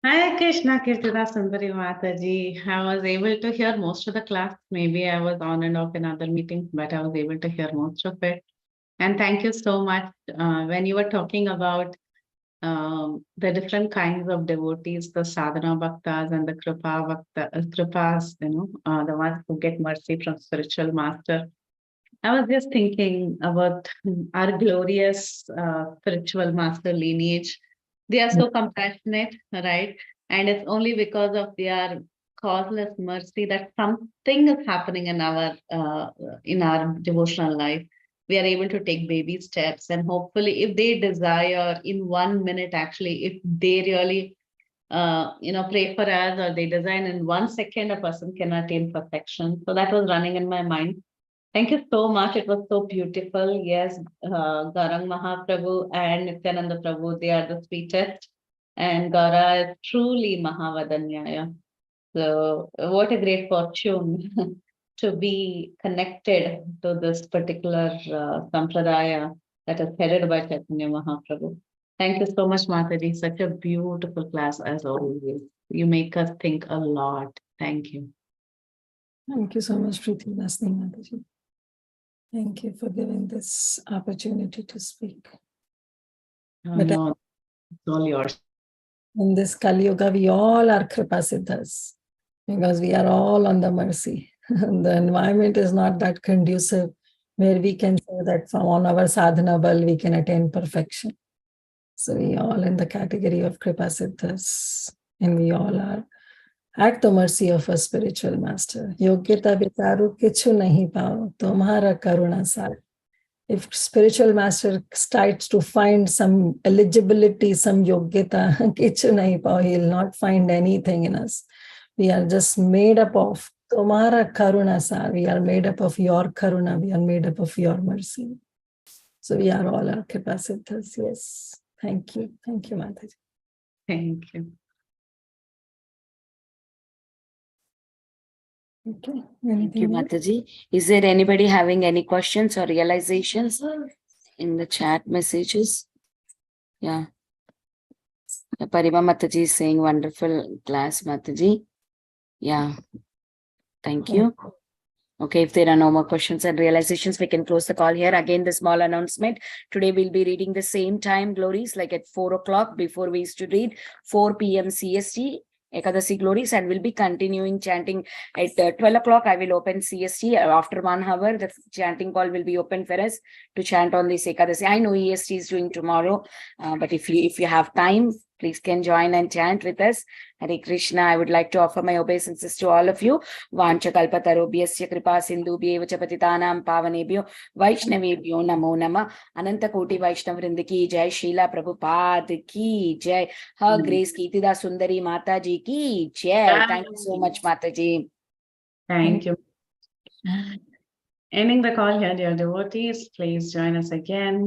Speaker 1: Hi Krishna, Kirtida, Sundari Mataji. I was able to hear most of the class. Maybe I was on and off in other meetings, but I was able to hear most of it. And thank you so much. When you were talking about the different kinds of devotees, the sadhana bhaktas and the kripas, the ones who get mercy from spiritual master. I was just thinking about our glorious spiritual master lineage. They are so compassionate, right? And it's only because of their causeless mercy that something is happening in our devotional life. We are able to take baby steps, and hopefully, if they desire in 1 minute, actually, if they really pray for us, or they design in 1 second, a person can attain perfection. So that was running in my mind. Thank you so much. It was so beautiful. Yes, Garang Mahaprabhu and Nityananda Prabhu, they are the sweetest. And Gara is truly Mahavadanyaya. So what a great fortune to be connected to this particular sampradaya that is headed by Chaitanya Mahaprabhu. Thank you so much, Mataji. Such a beautiful class as always. You make us think a lot. Thank you.
Speaker 3: Thank you so much, Preeti Vilasni Mataji. Thank you for giving this opportunity to speak. But
Speaker 1: No, it's all yours.
Speaker 3: in this Kali Yuga, we all are Kripa Siddhas because we are all on the mercy. The environment is not that conducive where we can say that from on our sadhana bal we can attain perfection. So we all in the category of Kripa Siddhas, and we all are at the mercy of a spiritual master. Yogyata vicharu kichu nahi pao, tumhara karuna sar. If spiritual master starts to find some eligibility, some yogyata, kichu nahi pao, he will not find anything in us. We are just made up of tumhara karuna sar. We are made up of your karuna. We are made up of your mercy. So we are all our Kripa-siddhas. Yes. Thank you. Thank you, Mataji.
Speaker 1: Thank you.
Speaker 3: Okay.
Speaker 7: Thank you,
Speaker 3: Anything else?
Speaker 7: Mataji. Is there anybody having any questions or realizations in the chat messages? Yeah. Parima Mataji is saying wonderful class, Mataji. Yeah. Thank you. Okay, if there are no more questions and realizations, we can close the call here. Again, the small announcement. Today we'll be reading the same time glories, like at 4 o'clock. Before we used to read 4 p.m. CST. Ekadasi glories, and we'll be continuing chanting at 12 o'clock. I will open CST after 1 hour. The chanting call will be open for us to chant on this Ekadasi. I know EST is doing tomorrow, but if you have time, please can join and chant with us. Hare Krishna. I would like to offer my obeisances to all of you. Vancha kalpatarobhyasya kripa sindhubhyev cha patitanam pavanebhyo vaishnavebhyo namo nama. Ananta koti Vaishnav Vrinda ki jai. Srila Prabhupada ki jai. Her Grace Kirtida Sundari Mataji ki jai. Thank you so much, Mataji.
Speaker 1: Thank you. Ending the call here, dear devotees. Please join us again.